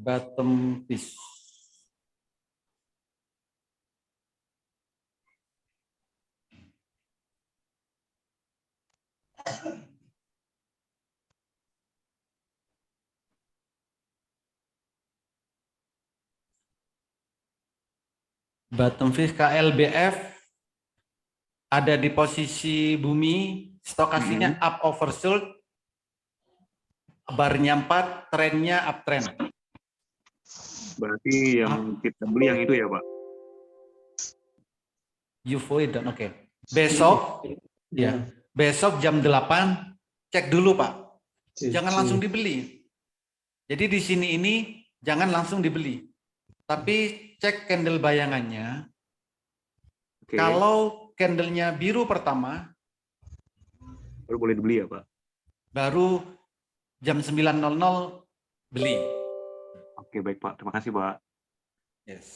Bottom fish. Bottom fish KLBF ada di posisi bumi, stokastiknya up oversold, barnya 4, trennya uptrend. Berarti yang kita beli yang itu ya Pak? Eufoid, oke. Besok, besok jam 8, cek dulu Pak. Jangan langsung dibeli. Jadi di sini ini jangan langsung dibeli. Tapi cek candle bayangannya. Kalau candlenya biru pertama, baru boleh dibeli ya Pak? Baru jam 9.00 beli. Oke, baik Pak. Terima kasih Pak. Yes.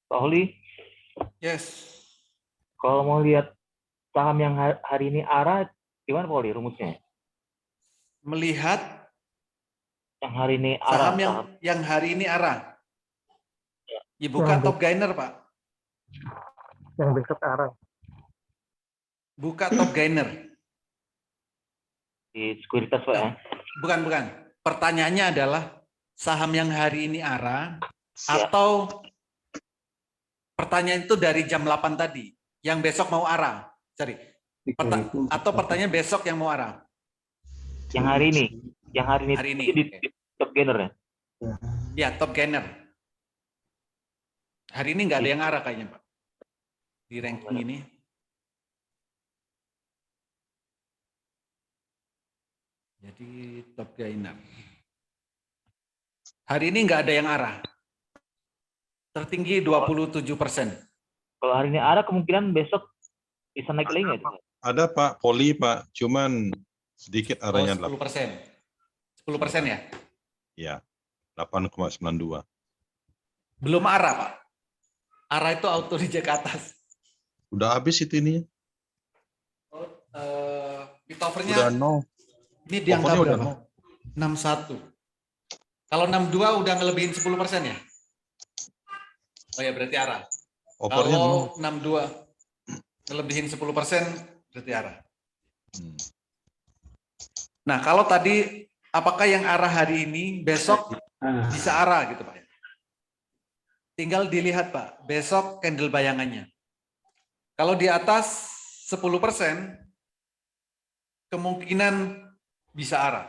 Pak Oli. Yes. Kalau mau lihat saham yang hari ini arah, gimana Pak Oli rumusnya? Melihat yang hari ini arah. Yang hari ini arah. Ya, buka top gainer, Pak. Yang besok arah. Buka top gainer. Di sekuritas Pak ya. Bukan. Pertanyaannya adalah saham yang hari ini ARA Ya. atau pertanyaan itu dari jam 8 tadi, yang besok mau ARA. Sorry. Atau pertanyaan besok yang mau ARA. Yang hari ini. Yang hari ini. Di top gainer ya? Ya, top gainer. Hari ini nggak ada yang ARA kayaknya, Pak. Di ranking ini. Jadi top gainer. Hari ini nggak ada yang ARA. Tertinggi 27%. Kalau hari ini ARA kemungkinan besok bisa naik lagi nggak? Ada Pak, poli Pak, cuman sedikit arahnya 10%. 10% ya? Ya, 8,92. Belum ARA, Pak. ARA itu auto reject ke atas. Udah habis itu ini. Bit overnya Udah no. ini di angka Pokoknya berapa? 61. Kalau 62 udah ngelebihin 10% ya? Oh ya, berarti ARA. Overnya Kalau 62 ngelebihin 10% berarti ARA. Nah, kalau tadi apakah yang ARA hari ini besok bisa ARA gitu Pak? Tinggal dilihat Pak, besok candle bayangannya. Kalau di atas 10%, kemungkinan bisa ARA.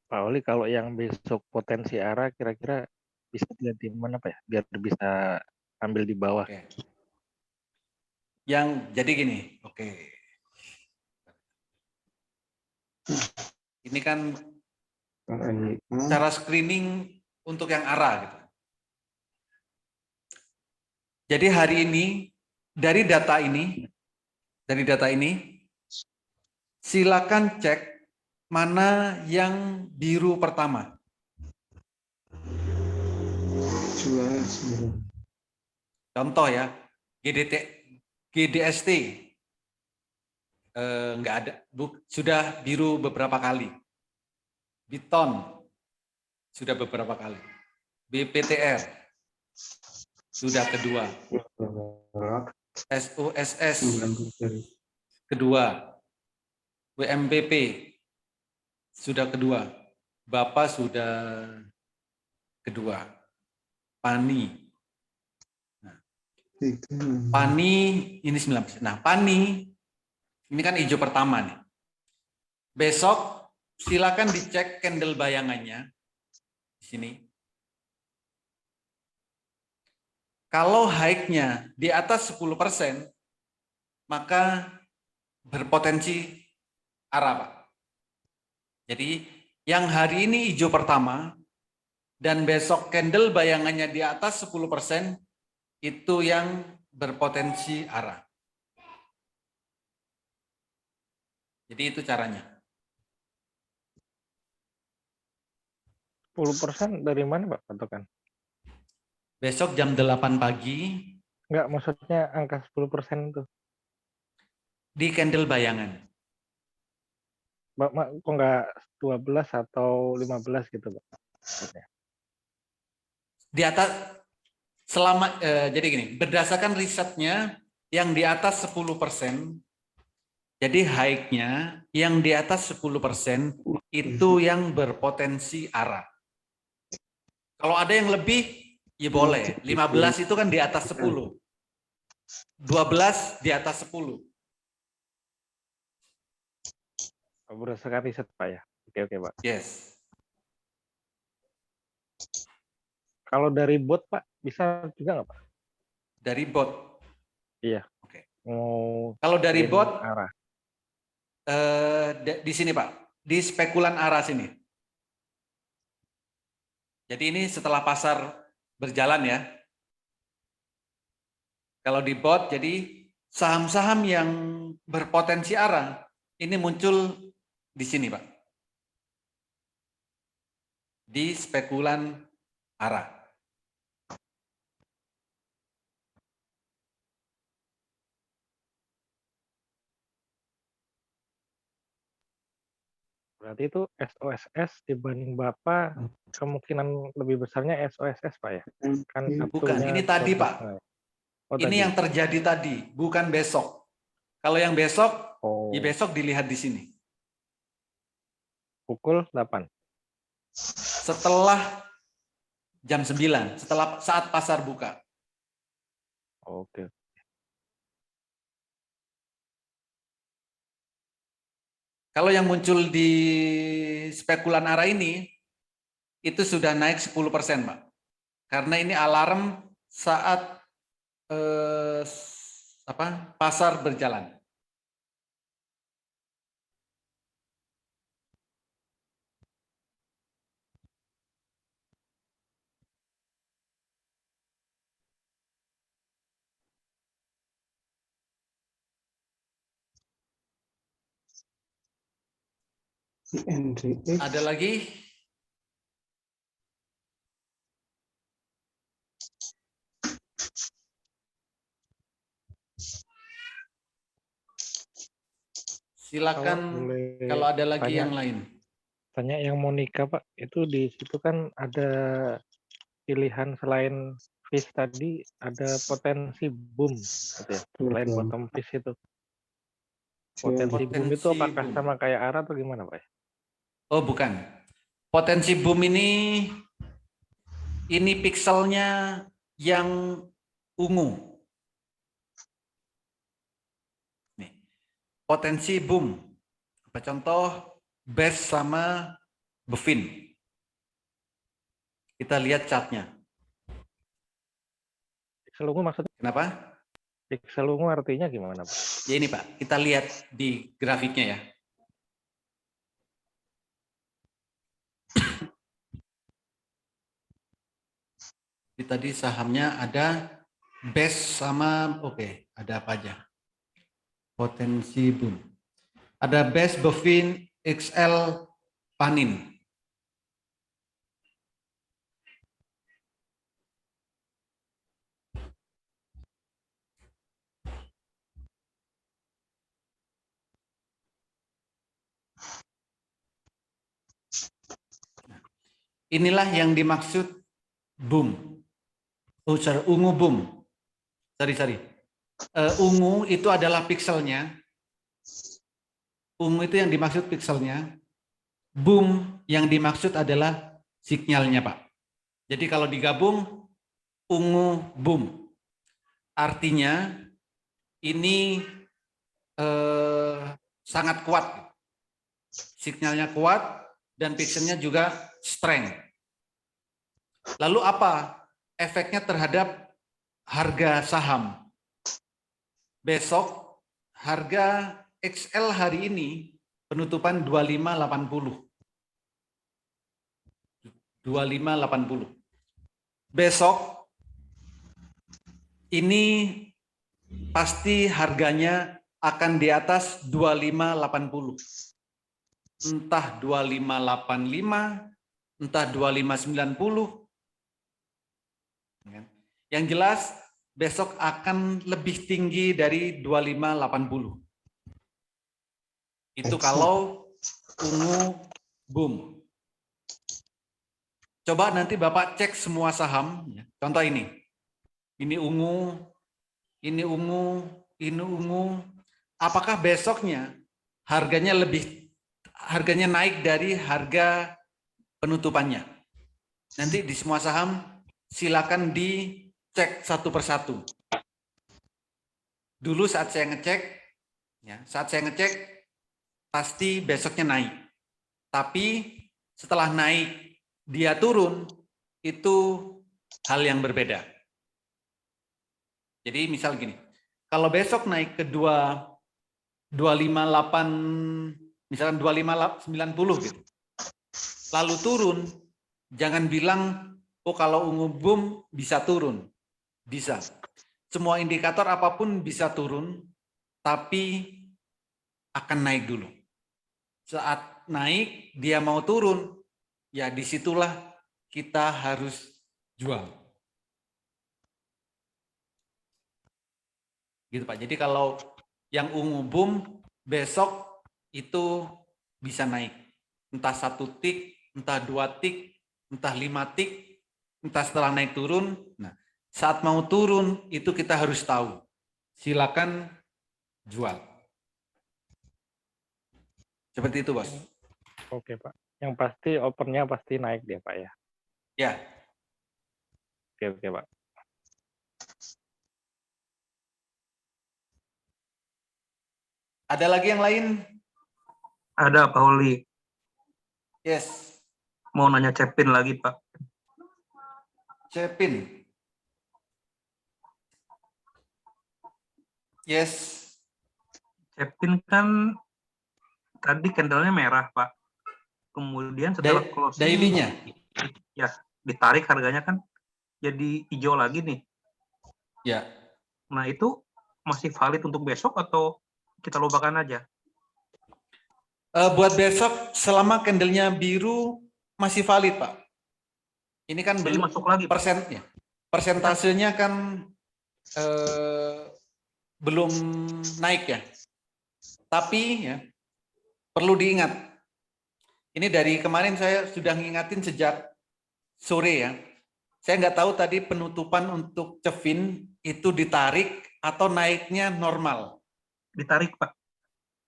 Pak Oli, kalau yang besok potensi ARA kira-kira bisa dilihat di mana Pak ya? Biar bisa ambil di bawah. Oke. Yang jadi gini, oke. Ini kan cara screening untuk yang ARA gitu. Jadi hari ini dari data ini silakan cek mana yang biru pertama. Contoh ya, GDST nggak ada, sudah biru beberapa kali. Biton sudah beberapa kali. BPTR sudah kedua. SOSS kedua. WMPP sudah kedua. Bapak sudah kedua. PANI. Nah, PANI ini 19. Nah, PANI ini kan hijau pertama nih. Besok silakan dicek candle bayangannya di sini. Kalau high-nya di atas 10%, maka berpotensi ARA, Pak. Jadi yang hari ini hijau pertama dan besok candle bayangannya di atas 10% itu yang berpotensi ARA. Jadi itu caranya. 10% dari mana Pak patokan? Besok jam 8 pagi. Enggak, maksudnya angka 10% itu. Di candle bayangan. Kok enggak 12 atau 15 gitu Pak? Di atas, selama, jadi gini, berdasarkan risetnya yang di atas 10%, jadi high-nya yang di atas 10% itu yang berpotensi ARA. Kalau ada yang lebih, ya boleh. 15 itu kan di atas 10. 12 di atas 10. Berdasarkan riset Pak ya? Oke Pak. Yes. Kalau dari bot Pak, bisa juga nggak Pak? Dari bot? Iya. Oke. Kalau dari bot, arah. Di sini Pak, di spekulan ARA sini. Jadi ini setelah pasar berjalan ya. Kalau di bot, jadi saham-saham yang berpotensi ARA ini muncul di sini Pak. Di spekulan ARA. Berarti itu SOSS dibanding Bapak kemungkinan lebih besarnya SOSS Pak ya? Kan bukan, ini tadi Pak. Oh, Ini tadi. yang terjadi tadi, bukan besok. Kalau yang besok, ya besok dilihat di sini. Pukul 8. Setelah jam 9, setelah saat pasar buka. Oke. Kalau yang muncul di spekulan arah ini, itu sudah naik 10%, Pak. Karena ini alarm saat pasar berjalan. Ada lagi? Silakan kalau ada lagi yang lain. Tanya yang mau nikah, Pak. Itu di situ kan ada pilihan selain fish tadi, ada potensi boom. Gitu ya. Selain bottom fish itu. Potensi boom itu apakah sama kayak arah atau gimana, Pak? Oh, bukan. Potensi boom ini pikselnya yang ungu. Nih. Potensi boom. Contoh base sama bevin. Kita lihat chartnya. Pixel ungu maksudnya? Kenapa? Pixel ungu artinya gimana, Pak? Ya ini, Pak. Kita lihat di grafiknya ya. Tadi sahamnya ada base sama ada apa aja? Potensi boom. Ada base, bevin, XL, panin. Inilah yang dimaksud boom. Ungu boom. Sorry. Ungu itu adalah pixelnya. Ungu itu yang dimaksud pixelnya. Boom yang dimaksud adalah sinyalnya, Pak. Jadi kalau digabung, ungu boom. Artinya ini sangat kuat. Sinyalnya kuat dan pixelnya juga strength. Lalu apa efeknya terhadap harga saham? Besok harga XL hari ini penutupan 25.80. 25.80. Besok ini pasti harganya akan di atas 25.80. Entah 25.85, entah 25.90. Yang jelas besok akan lebih tinggi dari 25.80. Itu kalau ungu boom. Coba nanti Bapak cek semua saham. Contoh ini. Ini ungu, ini ungu, ini ungu. Apakah besoknya harganya naik dari harga penutupannya? Nanti di semua saham silakan dicek satu persatu. Dulu saat saya ngecek, pasti besoknya naik. Tapi setelah naik, dia turun, itu hal yang berbeda. Jadi misal gini, kalau besok naik ke 258, misalkan 2590 gitu, lalu turun, jangan bilang, oh kalau ungu boom bisa turun. Bisa. Semua indikator apapun bisa turun, tapi akan naik dulu. Saat naik, dia mau turun, ya disitulah kita harus jual. Gitu Pak. Jadi kalau yang ungu boom, besok itu bisa naik. Entah 1 tik, entah 2 tik, entah 5 tik, entah setelah naik turun. Nah, Saat mau turun itu kita harus tahu. Silakan jual. Seperti itu, Bos. Oke, Pak. Yang pasti opennya pasti naik dia, Pak ya. Ya. Oke, Pak. Ada lagi yang lain? Ada, Pak Oli. Yes. Mau nanya Cepin lagi, Pak. Cepin. Yes. Cepin kan tadi candlenya merah, Pak. Kemudian setelah closing, daily-nya? Ya, ditarik harganya kan jadi hijau lagi nih. Ya. Nah, itu masih valid untuk besok atau kita lupakan aja? Buat besok, selama candlenya biru masih valid, Pak. Ini kan jadi belum masuk lagi, persennya. Persentasenya kan belum naik ya. Tapi ya perlu diingat. Ini dari kemarin saya sudah ngingatin sejak sore ya. Saya nggak tahu tadi penutupan untuk Cevin itu ditarik atau naiknya normal. Ditarik, Pak.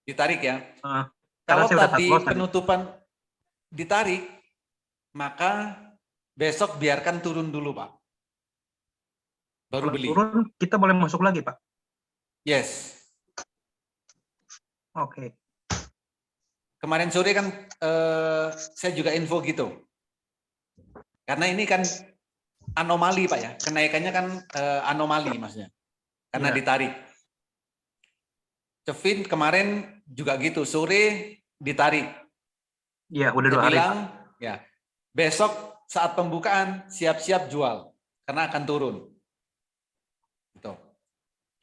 Ditarik ya. Karena Kalau saya udah tadi cut loss penutupan ditarik, maka besok biarkan turun dulu, Pak. Baru Kalau beli. turun, kita boleh masuk lagi, Pak? Yes. Oke. Kemarin sore kan saya juga info gitu. Karena ini kan anomali, Pak ya. Kenaikannya kan anomali maksudnya. Karena ditarik. Cevin kemarin juga gitu, sore ditarik. Iya, udah Saya 2 hari. bilang, ya, besok saat pembukaan siap-siap jual karena akan turun. Gitu.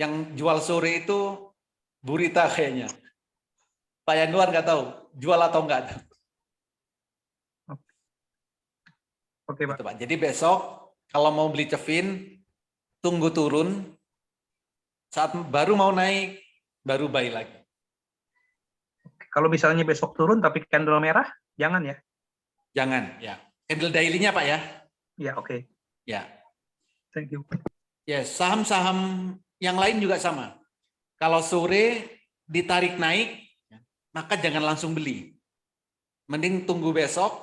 Yang jual sore itu Burita kayaknya. Pak Yanuar nggak tahu jual atau enggak. Oke, Pak. Gitu, Pak. Jadi besok kalau mau beli Cevin, tunggu turun. Saat baru mau naik, baru buy lagi. Kalau misalnya besok turun tapi candle merah, jangan ya? Jangan, ya. Candle daily-nya, Pak ya. Ya, oke. Ya. Thank you. Ya, saham-saham yang lain juga sama. Kalau sore ditarik naik, maka jangan langsung beli. Mending tunggu besok,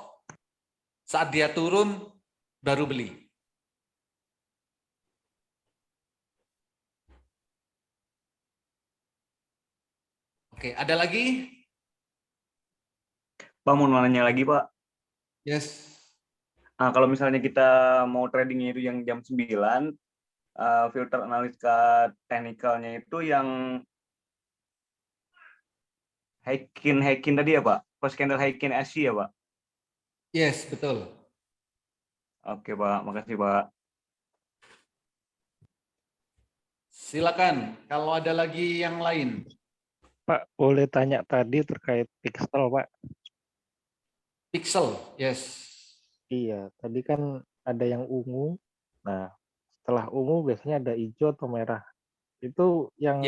saat dia turun, baru beli. Oke, ada lagi? Pak, mau nanya lagi, Pak. Yes. Nah, kalau misalnya kita mau tradingnya itu yang jam 9, filter analisa teknikalnya itu yang Heikin tadi ya, Pak? Post candle Heikin SC ya, Pak? Yes, betul. Oke, Pak. Makasih, Pak. Silakan, kalau ada lagi yang lain. Pak, boleh tanya tadi terkait pixel, Pak? Pixel, yes. Iya, tadi kan ada yang ungu. Nah, setelah ungu biasanya ada hijau atau merah. Itu yang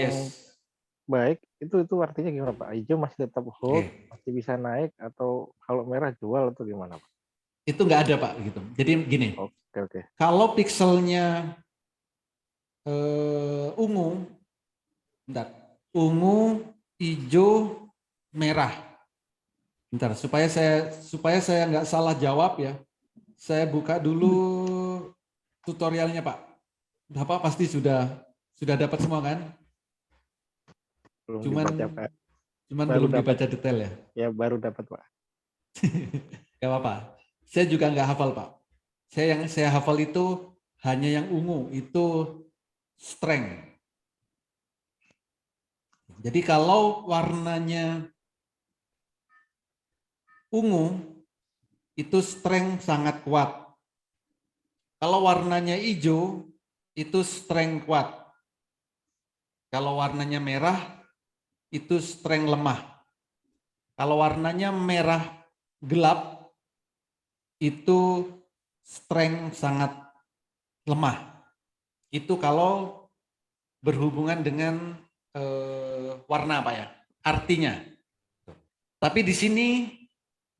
baik, itu artinya gimana, Pak? Hijau masih tetap hold, masih bisa naik, atau kalau merah jual atau gimana, Pak? Itu nggak ada, Pak, gitu. Jadi gini. Oke. Kalau pixelnya ungu, bentar, ungu, hijau, merah. Bentar, supaya saya nggak salah jawab ya. Saya buka dulu tutorialnya, Pak. Bapak pasti sudah dapat semua kan? Cuman belum dibaca detail ya. Ya baru dapat, Pak. Gak apa-apa. Saya juga nggak hafal, Pak. Yang saya hafal itu hanya yang ungu, itu strength. Jadi kalau warnanya ungu, itu strength sangat kuat. Kalau warnanya hijau, itu strength kuat. Kalau warnanya merah, itu strength lemah. Kalau warnanya merah gelap, itu strength sangat lemah. Itu kalau berhubungan dengan warna, Pak ya, artinya. Tapi di sini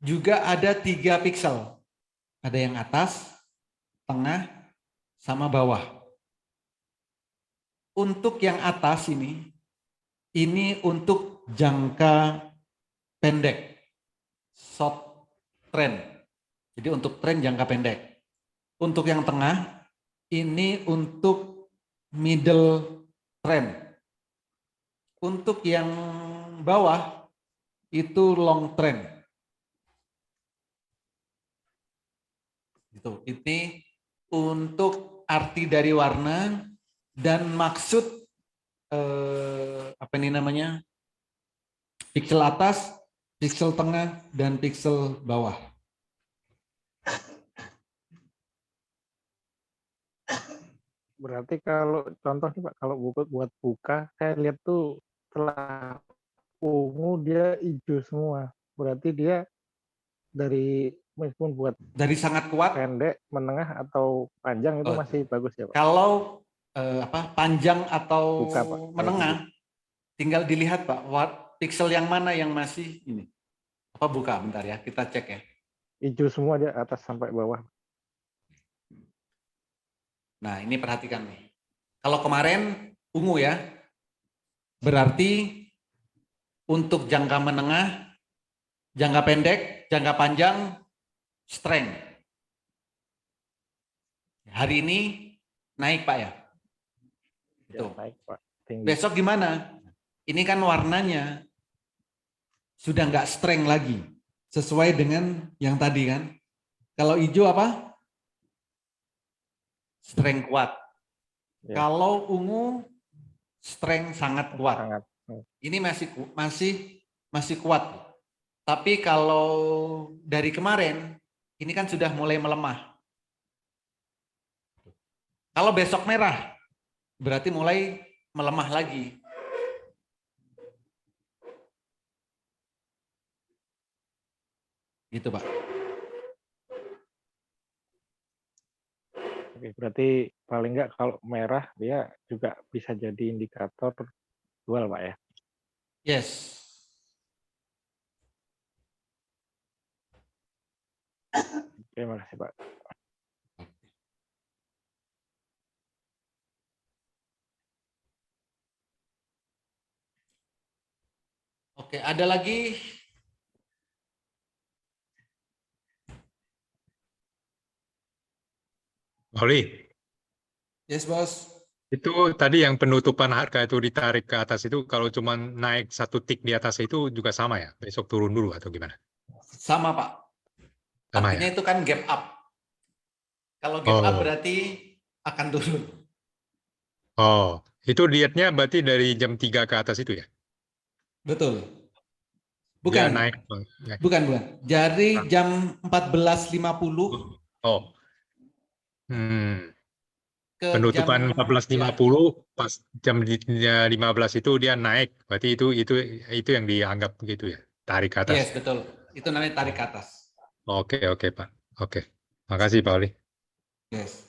juga ada 3 pixel. Ada yang atas, tengah, sama bawah. Untuk yang atas ini untuk jangka pendek, short trend. Jadi untuk tren jangka pendek. Untuk yang tengah, ini untuk middle trend. Untuk yang bawah, itu long trend. Gitu. Ini untuk arti dari warna dan maksud apa ini namanya? Pixel atas, pixel tengah, dan pixel bawah. Berarti kalau contoh nih Pak, kalau buat buka, saya lihat tuh setelah ungu dia hijau semua. Berarti dia dari meskipun buat dari sangat kuat, pendek, menengah atau panjang itu masih bagus ya Pak. Kalau panjang atau buka, Pak, menengah, tinggal dilihat Pak, pixel yang mana yang masih ini. Apa buka? Bentar ya, kita cek ya. Hijau semua dia atas sampai bawah. Nah, ini perhatikan nih. Kalau kemarin ungu ya, berarti untuk jangka menengah, jangka pendek, jangka panjang, strength. Hari ini naik Pak ya? Itu. Naik Pak. Tinggi. Besok gimana? Ini kan warnanya sudah nggak strength lagi. Sesuai dengan yang tadi kan. Kalau hijau apa? Strength kuat. Ya. Kalau ungu strength sangat kuat. Sangat. Ini masih kuat. Tapi kalau dari kemarin ini kan sudah mulai melemah. Kalau besok merah berarti mulai melemah lagi. Gitu Pak. Oke, berarti paling nggak kalau merah dia juga bisa jadi indikator jual Pak ya? Yes. Terima kasih Pak. Oke, ada lagi? Oli. Yes, Bos. Itu tadi yang penutupan harga itu ditarik ke atas itu kalau cuma naik satu tik di atas itu juga sama ya? Besok turun dulu atau gimana? Sama Pak. Sama artinya ya? itu kan gap up. Kalau gap up berarti akan turun. Oh, itu lihatnya berarti dari jam 3 ke atas itu ya? Betul. Dia Bukan. naik. Bukan. Dari jam 14.50. Oh. Penutupan 14.50 pas jam 15 itu dia naik. Berarti itu yang dianggap begitu ya? Tarik ke atas. Yes, betul. Itu namanya tarik ke atas. Oke, Pak. Oke. Makasih Pak Oli. Yes.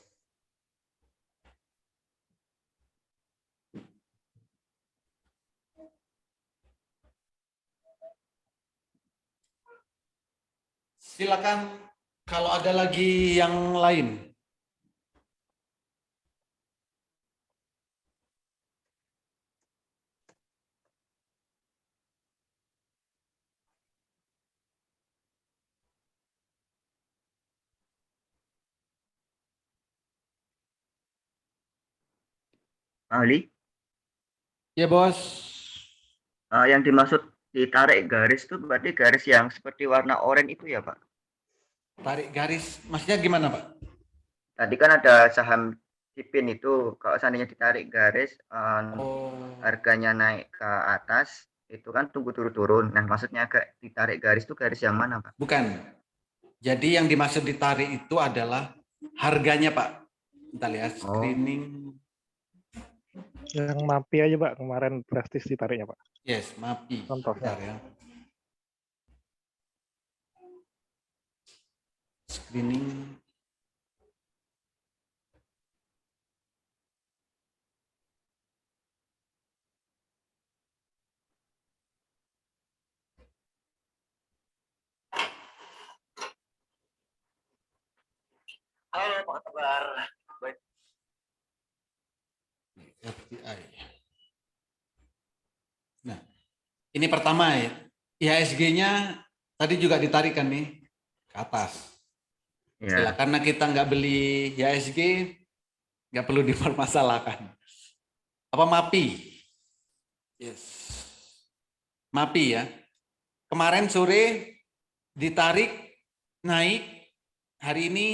Silakan kalau ada lagi yang lain. Ali? Ya Bos. Yang dimaksud ditarik garis itu berarti garis yang seperti warna oranye itu ya Pak? Tarik garis, maksudnya gimana Pak? Tadi kan ada saham Cipin itu, kalau seandainya ditarik garis, harganya naik ke atas, itu kan tunggu turun-turun. Nah maksudnya ditarik garis itu garis yang mana Pak? Bukan. Jadi yang dimaksud ditarik itu adalah harganya Pak. Kita lihat screening. Yang MAPI aja Pak, kemarin drastis ditariknya Pak. Yes, MAPI. Contohnya. Ya. Screening. Halo, apa kabar? Baik. RTI. Nah, ini pertama ya. IHSG-nya tadi juga ditarikan nih ke atas. Ya. Karena kita nggak beli IHSG, nggak perlu dipermasalahkan. Apa MAPI? Yes. MAPI ya. Kemarin sore ditarik naik, hari ini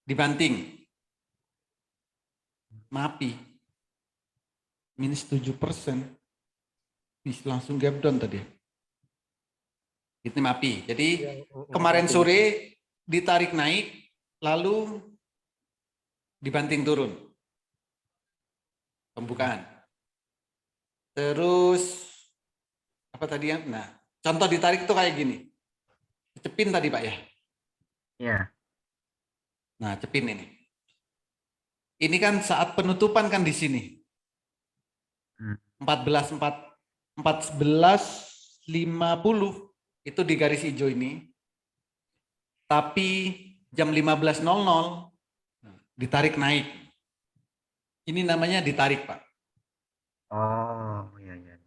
dibanting. MAPI minus 7%. Bisa langsung gap down tadi. Itu MAPI. Jadi kemarin sore ditarik naik, lalu dibanting turun. Pembukaan. Terus apa tadi yang? Nah, contoh ditarik itu kayak gini. Cepin tadi Pak ya? Iya. Nah, cepin ini. Ini kan saat penutupan kan di sini. 14.50 itu di garis hijau ini. Tapi jam 15.00 ditarik naik. Ini namanya ditarik, Pak. Oh, iya, iya.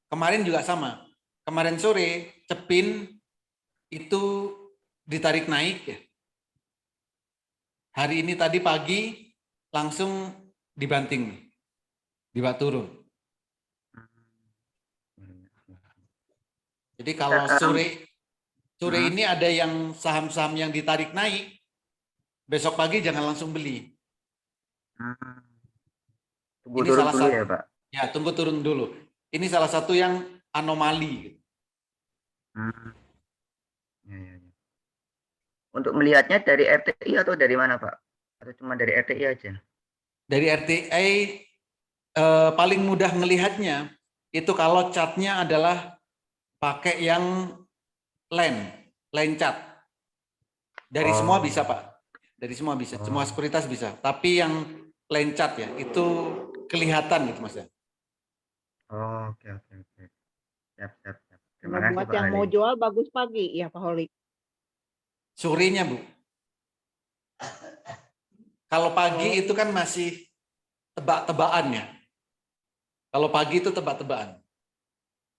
Kemarin juga sama. Kemarin sore cepin itu ditarik naik ya. Hari ini tadi pagi langsung dibanting nih. Dibawa turun. Jadi kalau sore ini ada yang saham-saham yang ditarik naik, besok pagi jangan langsung beli. Tunggu Ini turun salah dulu satu, ya, Pak. ya tunggu turun dulu. Ini salah satu yang anomali. Ya, ya, ya. Untuk melihatnya dari RTI atau dari mana, Pak? Atau cuma dari RTI aja? Dari RTI paling mudah ngelihatnya itu kalau chartnya adalah pakai yang line chart. Dari semua bisa Pak, dari semua bisa, semua sekuritas bisa. Tapi yang line chart ya itu kelihatan gitu Mas ya. Oh, oke. Siap. Terima Kalau kasih buat Pak yang Ali. mau jual bagus pagi ya Pak Holik. Sorenya Bu. Kalau pagi itu kan masih tebak-tebakan ya. Kalau pagi itu tebak-tebakan.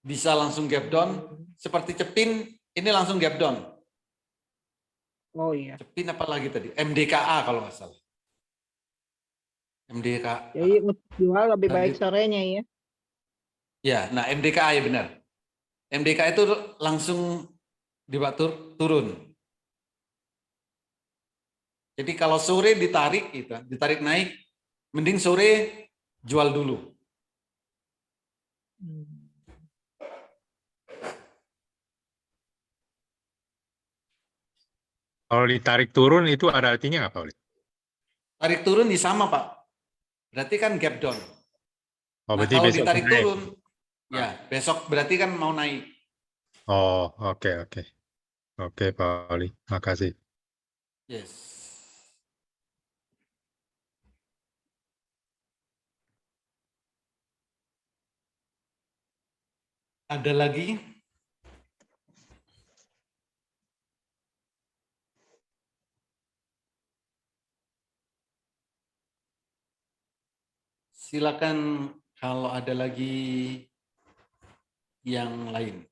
Bisa langsung gap down. Seperti cepin, ini langsung gap down. Oh iya. Cepin apa lagi tadi? MDKA kalau nggak salah. MDKA. Jadi jual lebih baik sorenya ya. Ya, nah MDKA ya benar. MDKA itu langsung turun. Jadi kalau sore ditarik gitu, ditarik naik, mending sore jual dulu. Kalau ditarik turun itu ada artinya nggak, Pak Oli? Tarik turun di sama Pak. Berarti kan gap down. Oh, Nah, berarti kalau besok ditarik naik. turun, ya besok berarti kan mau naik. Oh, oke. Oke, Pak Oli. Makasih. Yes. Ada lagi? Silakan kalau ada lagi yang lain.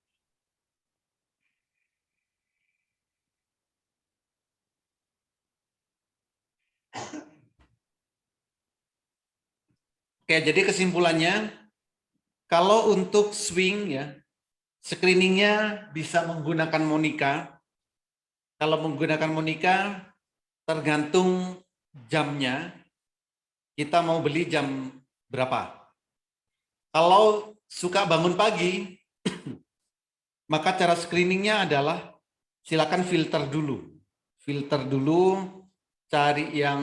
Oke, jadi kesimpulannya, kalau untuk swing ya, screeningnya bisa menggunakan Monica. Kalau menggunakan Monica, tergantung jamnya, kita mau beli jam berapa. Kalau suka bangun pagi, maka cara screeningnya adalah silakan filter dulu. Filter dulu, cari yang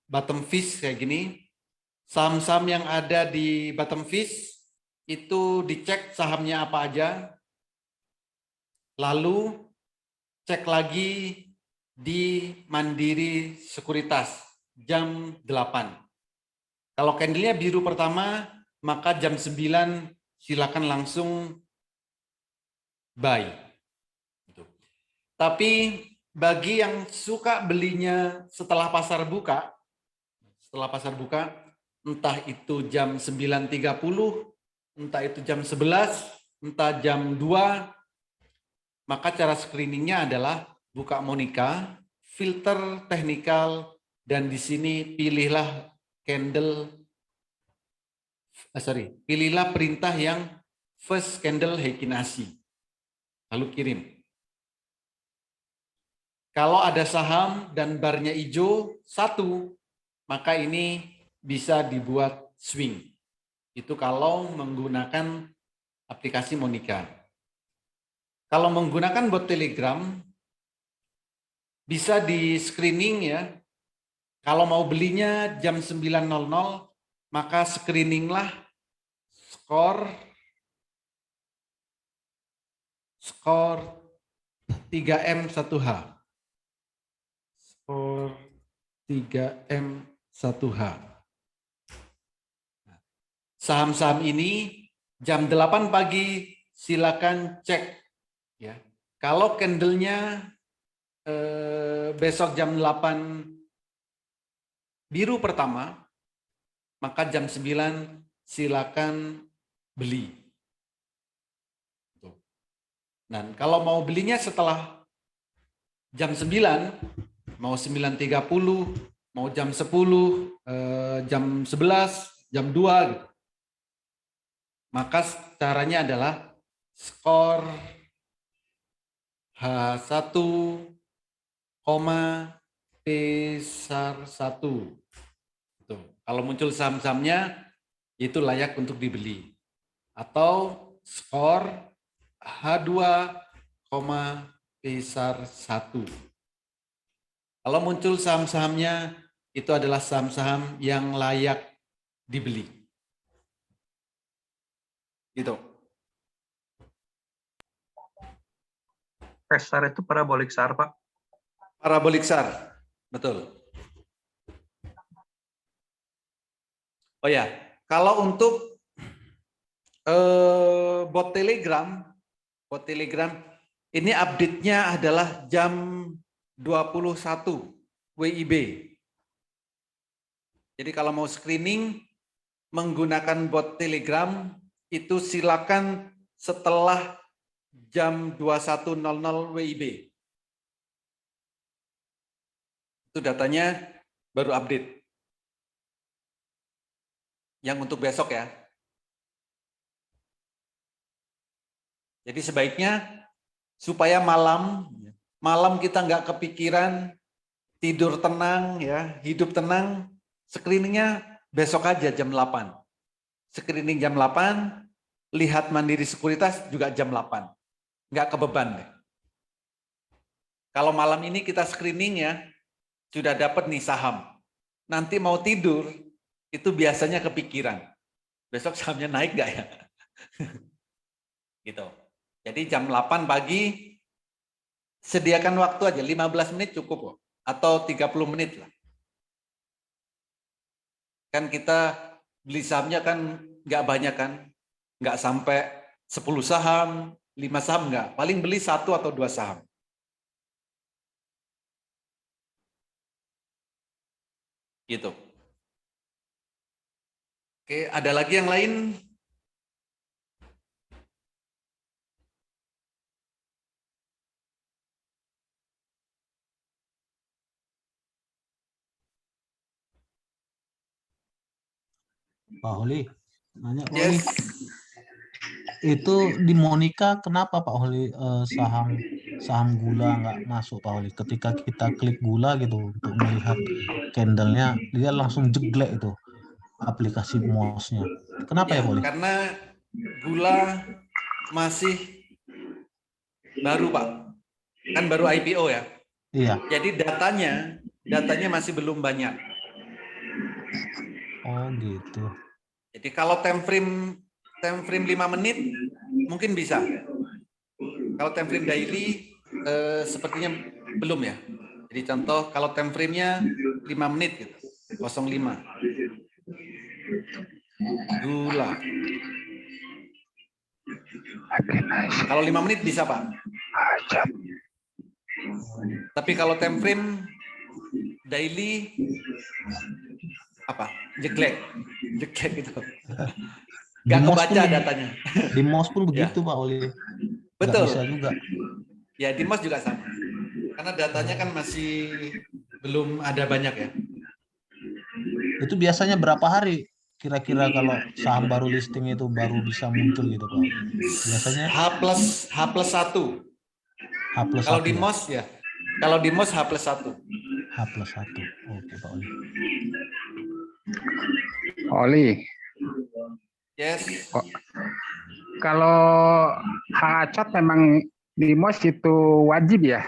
bottom fish kayak gini. Saham-saham yang ada di bottom fish itu dicek sahamnya apa aja. Lalu cek lagi di Mandiri Sekuritas jam 8. Kalau candlenya biru pertama, maka jam 9 silakan langsung buy. Tapi bagi yang suka belinya setelah pasar buka, entah itu jam 9.30, entah itu jam 11, entah jam 2, maka cara screeningnya adalah buka Monica, filter teknikal, dan di sini pilihlah pilihlah perintah yang first candle Heikinasi, lalu kirim. Kalau ada saham dan barnya hijau 1, maka ini bisa dibuat swing. Itu kalau menggunakan aplikasi Monica. Kalau menggunakan bot Telegram, bisa di screening ya. Kalau mau belinya jam 9.00, maka screeninglah skor 3M1H. Skor 3M1H. Saham-saham ini jam 8 pagi silakan cek ya. Kalau candlenya besok jam 8 biru pertama, maka jam 9 silakan beli. Dan kalau mau belinya setelah jam 9, mau 9.30, mau jam 10, jam 11, jam 2 gitu. Maka caranya adalah skor H1, P-1. Tuh. Kalau muncul saham-sahamnya, itu layak untuk dibeli. Atau skor H2, P-1. Kalau muncul saham-sahamnya, itu adalah saham-saham yang layak dibeli. Gitu. SAR itu parabolik SAR, Pak. Parabolik SAR, betul. Oh ya, kalau untuk bot Telegram ini update-nya adalah jam 21 WIB. Jadi kalau mau screening menggunakan bot Telegram itu silakan setelah jam 21.00 WIB. Itu datanya baru update. Yang untuk besok ya. Jadi sebaiknya supaya malam kita nggak kepikiran, tidur tenang ya, hidup tenang, screeningnya besok aja jam 8. Screening jam 8, lihat Mandiri Sekuritas juga jam 8. Nggak kebeban deh. Kalau malam ini kita screening ya, sudah dapat nih saham. Nanti mau tidur, itu biasanya kepikiran. Besok sahamnya naik nggak ya? Gitu. Jadi jam 8 pagi, sediakan waktu aja, 15 menit cukup kok. Atau 30 menit lah. Kan kita beli sahamnya kan nggak banyak kan. Nggak sampai 10 saham, 5 saham nggak. Paling beli 1 atau 2 saham. Gitu. Oke, ada lagi yang lain? Pak Holi, nanya Pak Holi. Itu di Monica kenapa Pak Holi saham gula nggak masuk Pak Holi? Ketika kita klik gula gitu untuk melihat candlenya, dia langsung jeglek itu aplikasi mouse-nya. Kenapa ya Pak Holi? Karena gula masih baru Pak, kan baru IPO ya. Iya. Jadi datanya masih belum banyak. Oh gitu. Jadi kalau time frame 5 menit mungkin bisa. Kalau time frame daily sepertinya belum ya. Jadi contoh kalau time frame-nya 5 menit gitu. 05. Gula. Kalau 5 menit bisa Pak. Tapi kalau time frame daily apa? Jeglek. Ngecek gitu. Di Nggak MOS kebaca pun, datanya. di MOS pun begitu Pak Oli. Nggak Betul. bisa juga. Ya di MOS juga sama. Karena datanya kan masih belum ada banyak ya. Itu biasanya berapa hari kira-kira kalau saham baru listing itu baru bisa muncul gitu Pak? Biasanya H+1. H+1 Kalau di ya? MOS ya. Kalau di MOS H+1. H+1. Oke Pak Oli. Oli. Yes. Kalau H-cat memang di MOS itu wajib ya?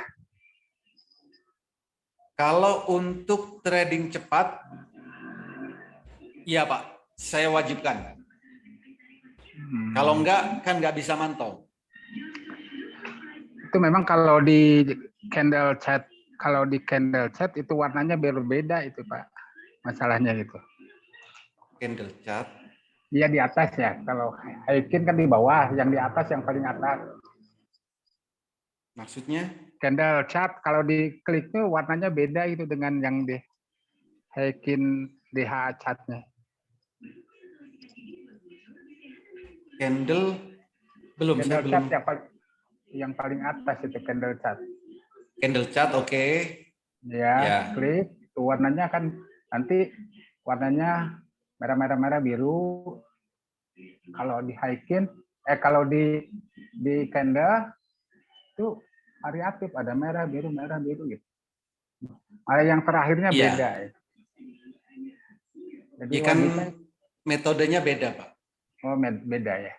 Kalau untuk trading cepat, iya Pak, saya wajibkan. Kalau enggak, kan nggak bisa mantau. Itu memang kalau di candle chat itu warnanya berbeda itu Pak, masalahnya gitu. Candle chart. Iya di atas ya, kalau Heikin kan di bawah, yang di atas yang paling atas. Maksudnya? Candle chart kalau diklik tuh warnanya beda itu dengan yang di Heikin DH chartnya. Candle belum. Candle Saya chart belum. yang paling atas itu candle chart. Candle chart oke. Ya, klik itu warnanya kan nanti warnanya merah biru. Kalau di Heikin kalau di candle itu variatif, ada merah biru gitu. Ada yang terakhirnya beda. Ya. Jadi ya kan metodenya beda Pak. Oh beda ya.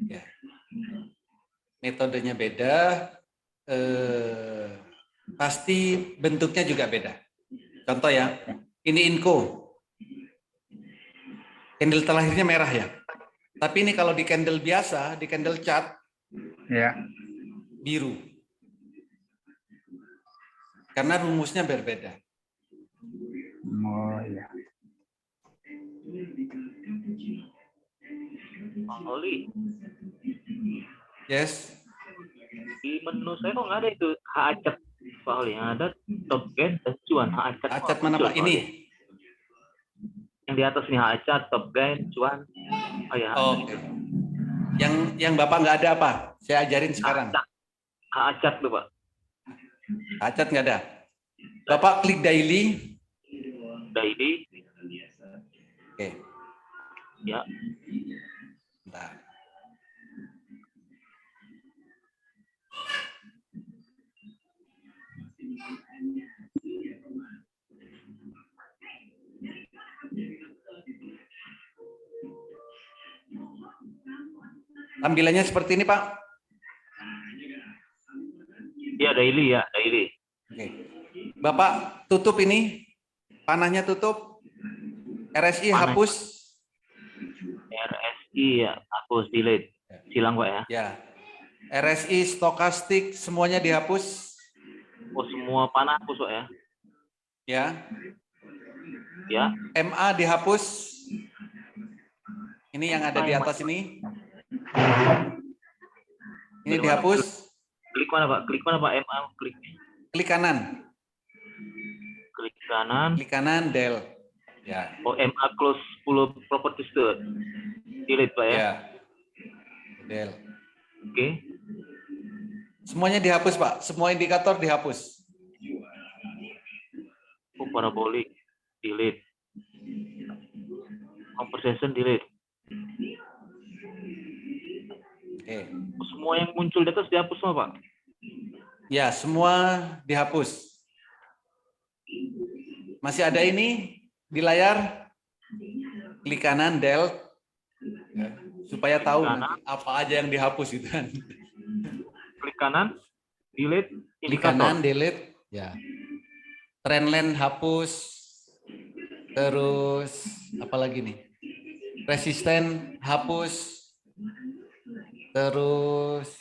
Ya. Metodenya beda. Pasti bentuknya juga beda. Contoh ya, ini Inco. Candle terakhirnya merah ya. Tapi ini kalau di candle biasa, di candle chart, ya biru. Karena rumusnya berbeda. Oh iya. Pak Oli. Yes. Di menu saya kok nggak ada itu H-cat Pak Oli. Yang ada top gain dan cuan. H-cat mana Pak? Ini. Yang di atas nih H-cat, top gain, cuan. Oh ya. Oke. Yang Bapak nggak ada apa? Saya ajarin sekarang. H-cat tuh Pak. H-cat nggak ada. Bapak klik daily. Daily. Oke. Ya. Bentar. Tampilannya seperti ini, Pak. Iya, daily ya, daily. Oke. Bapak tutup ini, panahnya tutup. RSI hapus. RSI ya, hapus, delete. Silang Pak ya. Ya. RSI, stokastik, semuanya dihapus. Oh, semua panah hapus Pak ya. Ya. Ya. MA dihapus. Ini yang ada di atas ini. Ini dihapus. Klik mana Pak? Klik mana Pak? MA klik. Klik kanan. Klik kanan. Klik kanan del. Ya. Oh, MA close 10 properties tuh. Delete Pak ya. Ya. Del. Oke. Semuanya dihapus Pak. Semua indikator dihapus. Oh, parabolik. Delete. Conversation delete. Oke. Semua yang muncul di atas dihapus semua Pak? Ya, semua dihapus. Masih ada ini di layar. Klik kanan del. Ya, supaya tahu nanti apa aja yang dihapus gitu kan. Klik kanan, delete, Klik indikator. kanan, delete. Ya. Trendline hapus. Terus apa lagi nih? Resisten hapus. Terus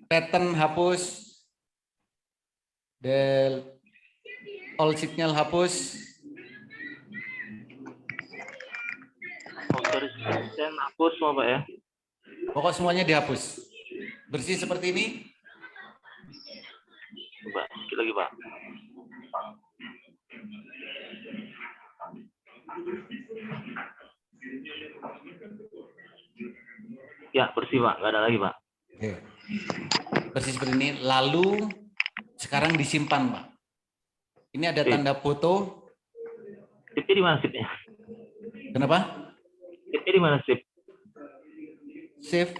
pattern hapus. All signal hapus. Resisten hapus semua Pak ya. Pokok semuanya dihapus. Bersih seperti ini. Coba sedikit lagi Pak. Ya, bersih Pak, nggak ada lagi Pak. Oke. Bersih seperti ini. Lalu sekarang disimpan Pak. Ini ada tanda foto. Sipnya di mana sipnya? Kenapa? Sipnya di mana sip? Save.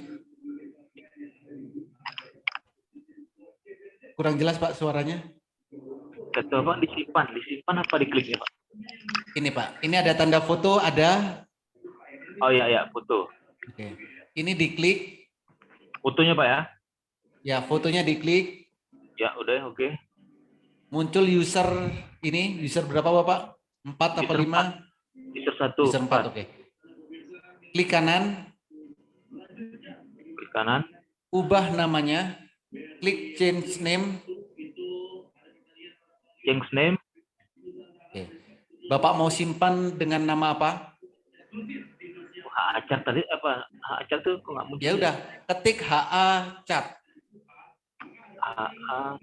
Kurang jelas Pak suaranya. Kata Bang disimpan apa dikliknya Pak? Ini Pak, ini ada tanda foto, ada. Oh iya, foto. Oke. Ini diklik. Fotonya Pak ya? Ya, fotonya diklik. Ya, udah, oke. Muncul user ini, user berapa Bapak? 4 atau 5? User 1. User 4, oke. Klik kanan. Klik kanan. Ubah namanya. Klik change name. Change name. Oke. Bapak mau simpan dengan nama apa? Acak tadi apa? Acak tuh kok nggak muncul? Ya udah, ketik HA Chat. HA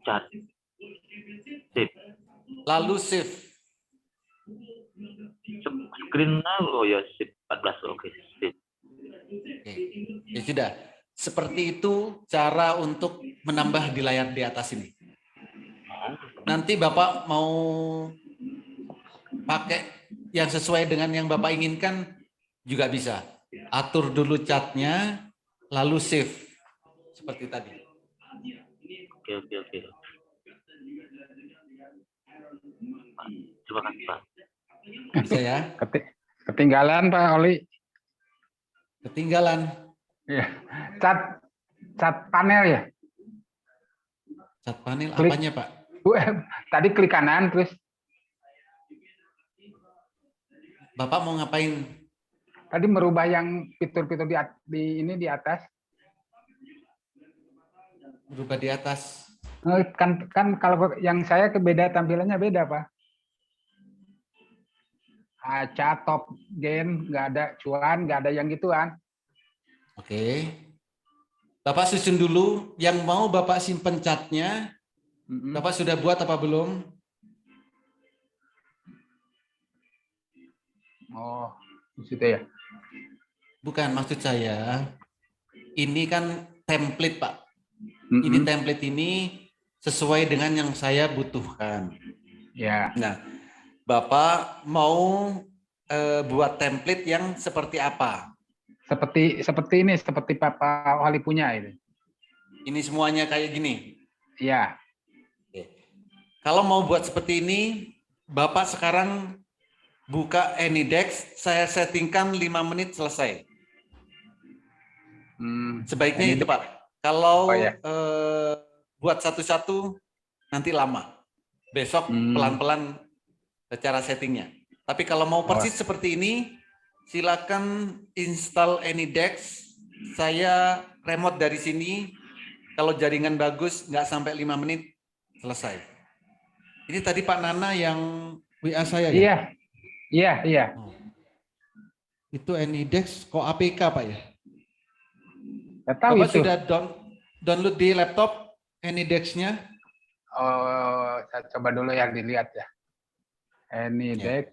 Chat. Sip. Lalu save. Screen now, oh ya, sip 14, oke. Sip. Oke. Ya sudah. Seperti itu cara untuk menambah di layar di atas ini. Nanti Bapak mau pakai yang sesuai dengan yang Bapak inginkan juga bisa. Atur dulu catnya, lalu save. Seperti tadi. Oke. Terima kasih Pak. Bisa ya? Ketinggalan Pak Oli. Ketinggalan. Iya. Cat panel ya? Cat panel Klik. apanya Pak? Tadi klik kanan terus. Bapak mau ngapain? Tadi merubah yang fitur-fitur di atas. Berubah di atas. Kan kalau yang saya beda tampilannya beda Pak. Cat top gain nggak ada, cuan nggak ada yang gituan. Oke. Bapak susun dulu yang mau Bapak simpen catnya. Bapak sudah buat apa belum? Oh, di situ ya. Bukan, maksud saya ini kan template Pak. Ini template ini sesuai dengan yang saya butuhkan. Ya. Nah, Bapak mau buat template yang seperti apa? Seperti ini, seperti Pak Wali punya ini. Ini semuanya kayak gini. Iya. Kalau mau buat seperti ini, Bapak sekarang buka AnyDex, saya settingkan 5 menit selesai. Sebaiknya itu Pak. Kalau buat satu-satu nanti lama. Besok pelan-pelan secara settingnya. Tapi kalau mau persis seperti ini, silakan install AnyDex. Saya remote dari sini. Kalau jaringan bagus, nggak sampai 5 menit selesai. Ini tadi Pak Nana yang WA saya ya? Iya. Itu AnyDex kok APK Pak ya? Tahu Bapak itu. sudah download di laptop AnyDex-nya? Oh, saya coba dulu yang dilihat ya. AnyDex.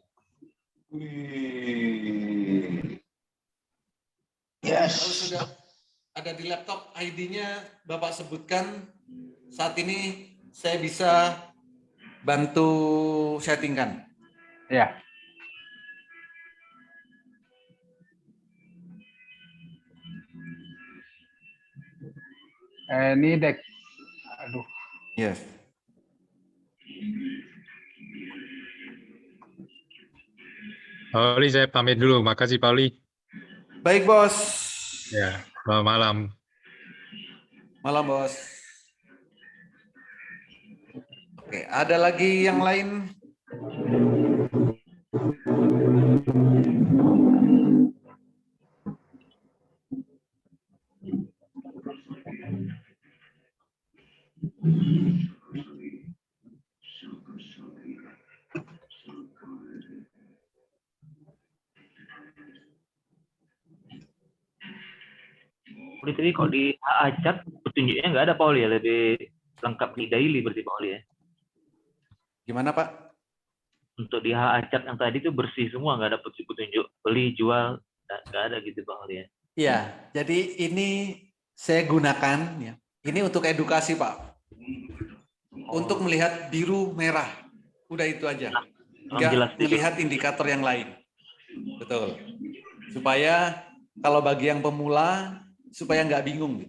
Yes. Kalau sudah ada di laptop, ID-nya Bapak sebutkan. Saat ini saya bisa bantu settingkan. Ya. AnyDex. Aduh. Yes. Pauli, saya pamit dulu. Makasih Pauli. Baik Bos. Ya, selamat malam. Malam Bos. Oke, ada lagi yang lain? Tadi kok di Acak petunjuknya nggak ada Pauli ya, lebih lengkap di daily berarti Pauli ya. Gimana Pak? Untuk di Acak yang tadi itu bersih semua, nggak ada petunjuk beli jual nggak ada gitu Pak Holly ya. Iya, jadi ini saya gunakan ya. Ini untuk edukasi Pak. Untuk melihat biru merah. Udah itu aja. Nggak melihat indikator yang lain. Betul. Supaya kalau bagi yang pemula supaya nggak bingung.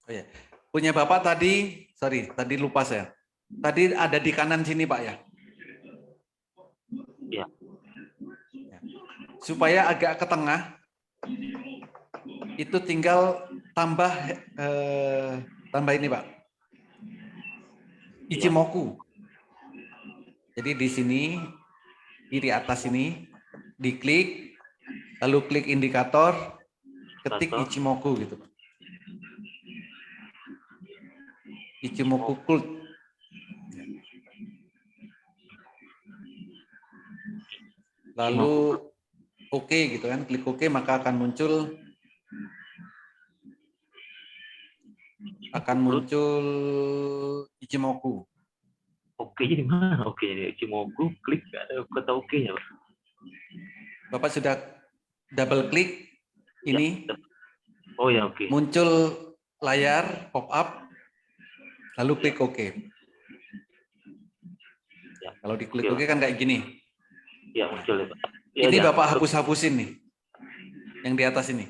Oh ya. Punya Bapak tadi, sorry, tadi lupa saya. Tadi ada di kanan sini Pak ya. Iya. Supaya agak ke tengah, itu tinggal tambah ini Pak, Ichimoku. Jadi di sini, kiri atas ini, diklik, lalu klik indikator, ketik Ichimoku gitu Pak. Ichimoku Cult. Lalu oke gitu kan, klik oke maka akan muncul Ichimoku. Oke jadi mana? Oke jadi Ichimoku, klik ada kata oke ya Pak. Bapak sudah double klik ini. Ya. Oh ya oke. Muncul layar pop up, lalu klik oke. Ya. Kalau diklik oke kan kayak gini. Ya muncul ya Pak. Ya, ini ya. Bapak hapus-hapusin nih, yang di atas ini.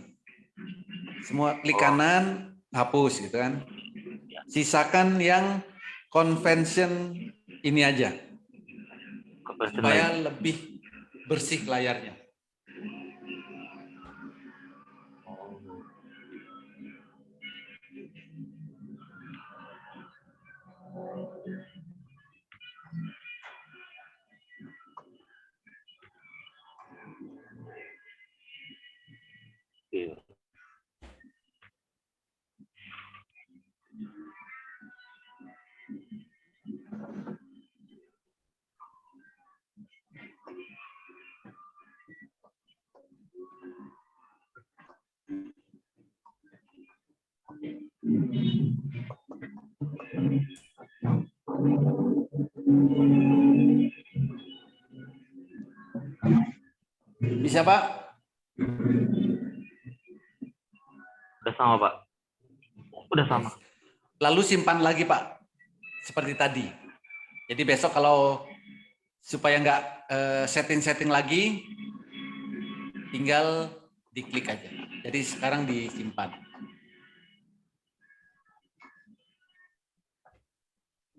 Semua klik kanan, hapus gitu kan. Sisakan yang convention ini aja, supaya lebih bersih layarnya. Iya. Bisa Pak? Udah sama Pak. Udah sama. Lalu simpan lagi Pak, seperti tadi. Jadi besok kalau supaya nggak setting-setting lagi, tinggal diklik aja. Jadi sekarang disimpan.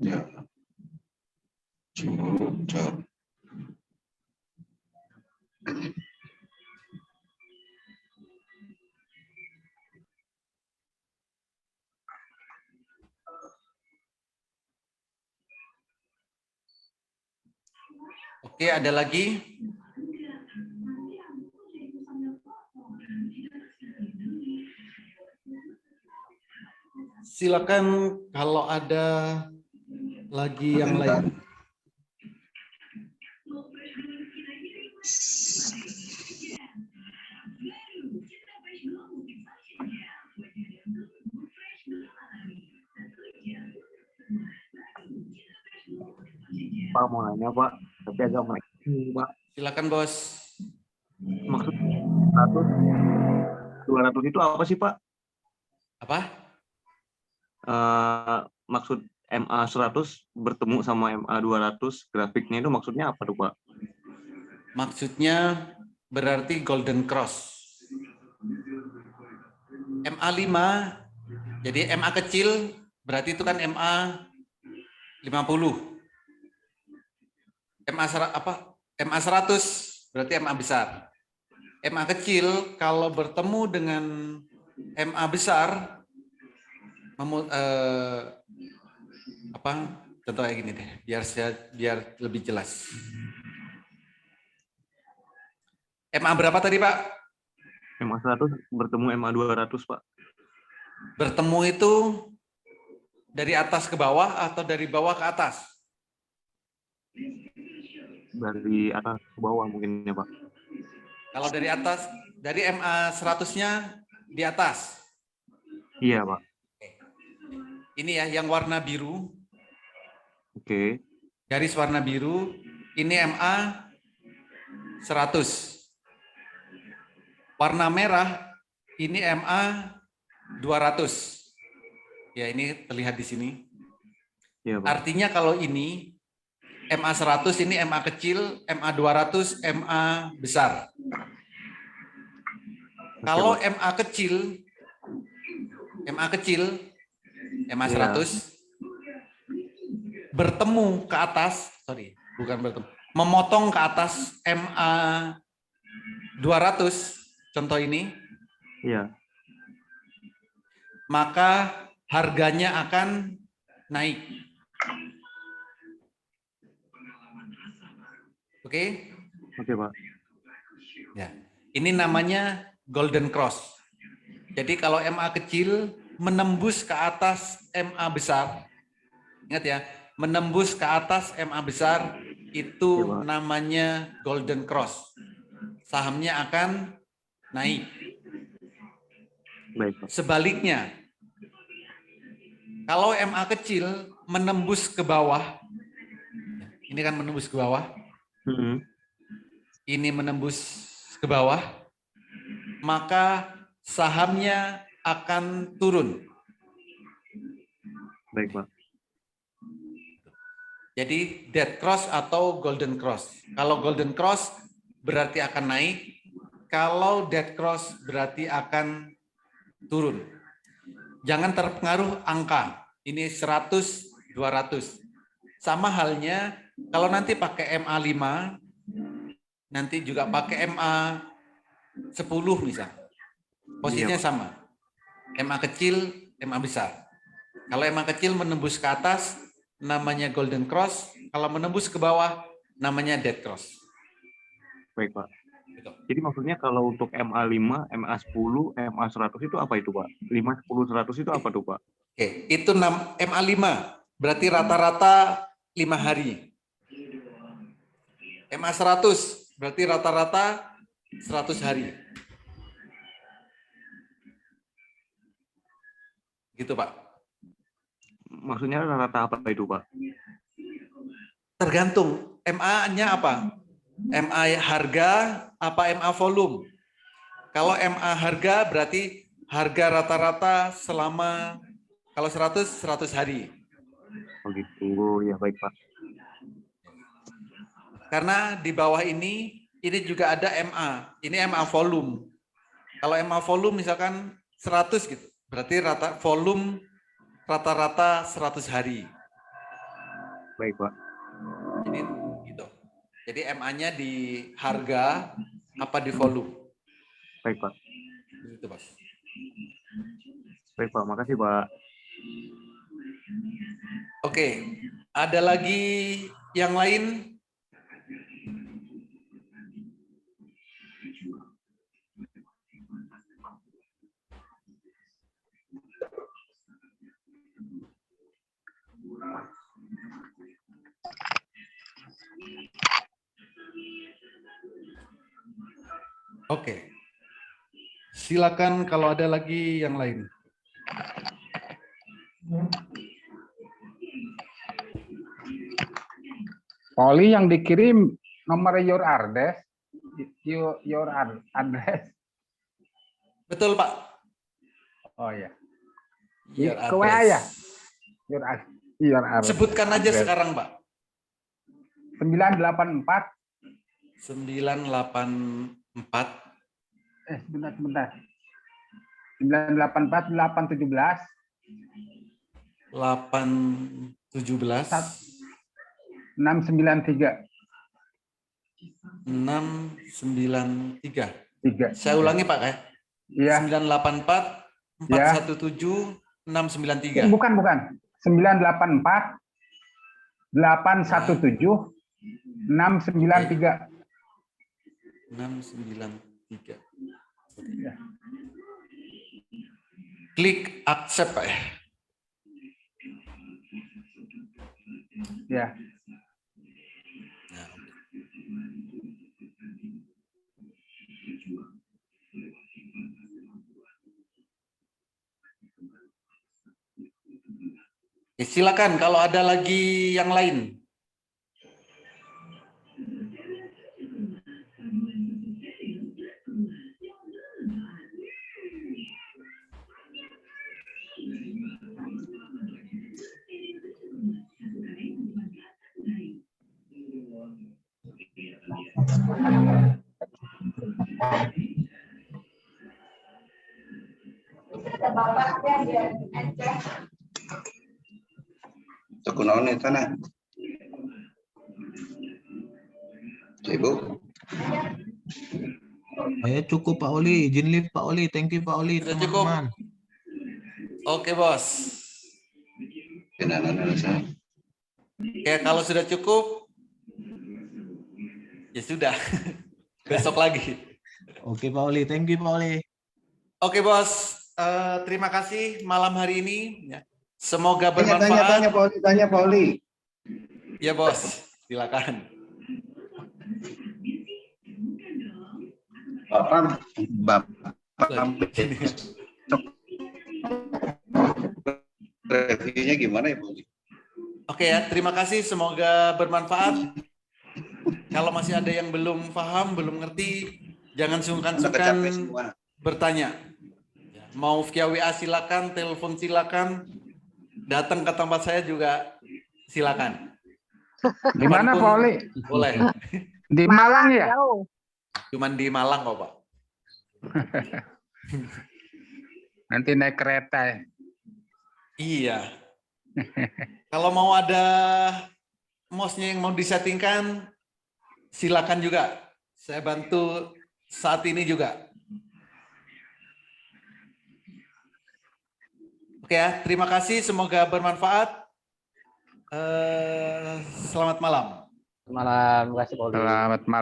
Ya. Cocok. Oke, ada lagi? Silakan kalau ada lagi yang lain. Pak mau nanya Pak, tapi agak menarik Pak. Silakan Bos. Maksud 200 itu apa sih Pak? Apa? Maksud MA 100 bertemu sama MA 200 grafiknya itu maksudnya apa tuh Pak? Maksudnya berarti golden cross. MA 5, jadi MA kecil berarti itu kan MA 50. MA 100 berarti MA besar. MA kecil kalau bertemu dengan MA besar, contoh kayak gini deh, biar lebih jelas. MA berapa tadi Pak? MA 100 bertemu MA 200 Pak. Bertemu itu dari atas ke bawah atau dari bawah ke atas? Dari atas ke bawah mungkin ya Pak. Kalau dari atas, dari MA 100-nya di atas. Iya Pak. Ini ya yang warna biru. Oke. Garis warna biru. Ini MA 100. Warna merah ini MA 200. Ya, ini terlihat di sini. Ya, Pak. Artinya kalau ini MA 100 ini MA kecil, MA 200 MA besar. Kalau MA kecil MA 100 bertemu ke atas, memotong ke atas MA 200, contoh ini, Iya. maka harganya akan naik. Oke? Oke, Pak. Ya. Ini namanya golden cross. Jadi kalau MA kecil menembus ke atas MA besar, ingat ya, menembus ke atas MA besar itu namanya golden cross. Sahamnya akan naik. Baik, Pak. Sebaliknya, kalau MA kecil menembus ke bawah, ini kan menembus ke bawah, ini menembus ke bawah, maka sahamnya akan turun. Baik, Pak. Jadi dead cross atau golden cross. Kalau golden cross berarti akan naik, kalau dead cross berarti akan turun. Jangan terpengaruh angka. Ini 100, 200. Sama halnya kalau nanti pakai MA 5, nanti juga pakai MA 10 misal. Posisinya sama. MA kecil, MA besar. Kalau MA kecil menembus ke atas, namanya golden cross. Kalau menembus ke bawah, namanya dead cross. Baik, Pak. Jadi maksudnya kalau untuk MA5, MA10, MA100 itu apa itu, Pak? 5, 10, 100 itu apa tuh, Pak? Oke, itu MA5, berarti rata-rata 5 hari. MA100, berarti rata-rata 100 hari. Gitu, Pak. Maksudnya rata apa itu, Pak? Tergantung MA-nya apa? MA harga apa MA volume? Kalau MA harga berarti harga rata-rata selama, kalau 100 hari. Oh gitu, ya baik, Pak. Karena di bawah ini juga ada MA. Ini MA volume. Kalau MA volume misalkan 100 gitu, berarti volume rata-rata 100 hari. Baik, Pak. Jadi gitu. Jadi MA-nya di harga apa di volume. Baik, Pak. Gitu, Bos. Baik, Pak. Makasih, Pak. Oke, ada lagi yang lain? Oke. Silakan kalau ada lagi yang lain. Poli yang dikirim nomor your address, your address. Betul, Pak. Oh ya. Your Ke WA ya? Your address. Sebutkan aja sekarang, Pak. 984. 984. Sebentar. 984 817. 817. 693. 693. Saya ulangi, Pak, ya. Iya. 984 417 693. Bukan. 984 817 693. 693. Klik accept, Pak, ya. Ya. Silakan kalau ada lagi yang lain. Kunaon itu nah. Ibu. Saya cukup Pak Oli, izin live Pak Oli, thank you Pak Oli teman-teman. Oke bos. Ya kalau sudah cukup, ya sudah. Besok lagi. Oke Pak Oli, thank you Pak Oli. Oke bos, terima kasih malam hari ini. Ya. Semoga bermanfaat. Tanya Pak Oli. Ya bos, silakan. Bapak reviewnya gimana ya Pak Oli? Oke ya, terima kasih. Semoga bermanfaat. Kalau masih ada yang belum paham, belum ngerti, jangan sungkan-sungkan bertanya. Mau via WA silakan, telepon silakan, datang ke tempat saya juga silakan. Di mana Pak Oli? Boleh. Di Malang ya? Cuman di Malang kok Pak. Nanti naik kereta ya? Iya. Kalau mau ada mouse-nya yang mau disettingkan, silakan juga. Saya bantu saat ini juga. Oke ya, terima kasih. Semoga bermanfaat. Selamat malam. Malam, terima kasih Pak Oli. Selamat malam.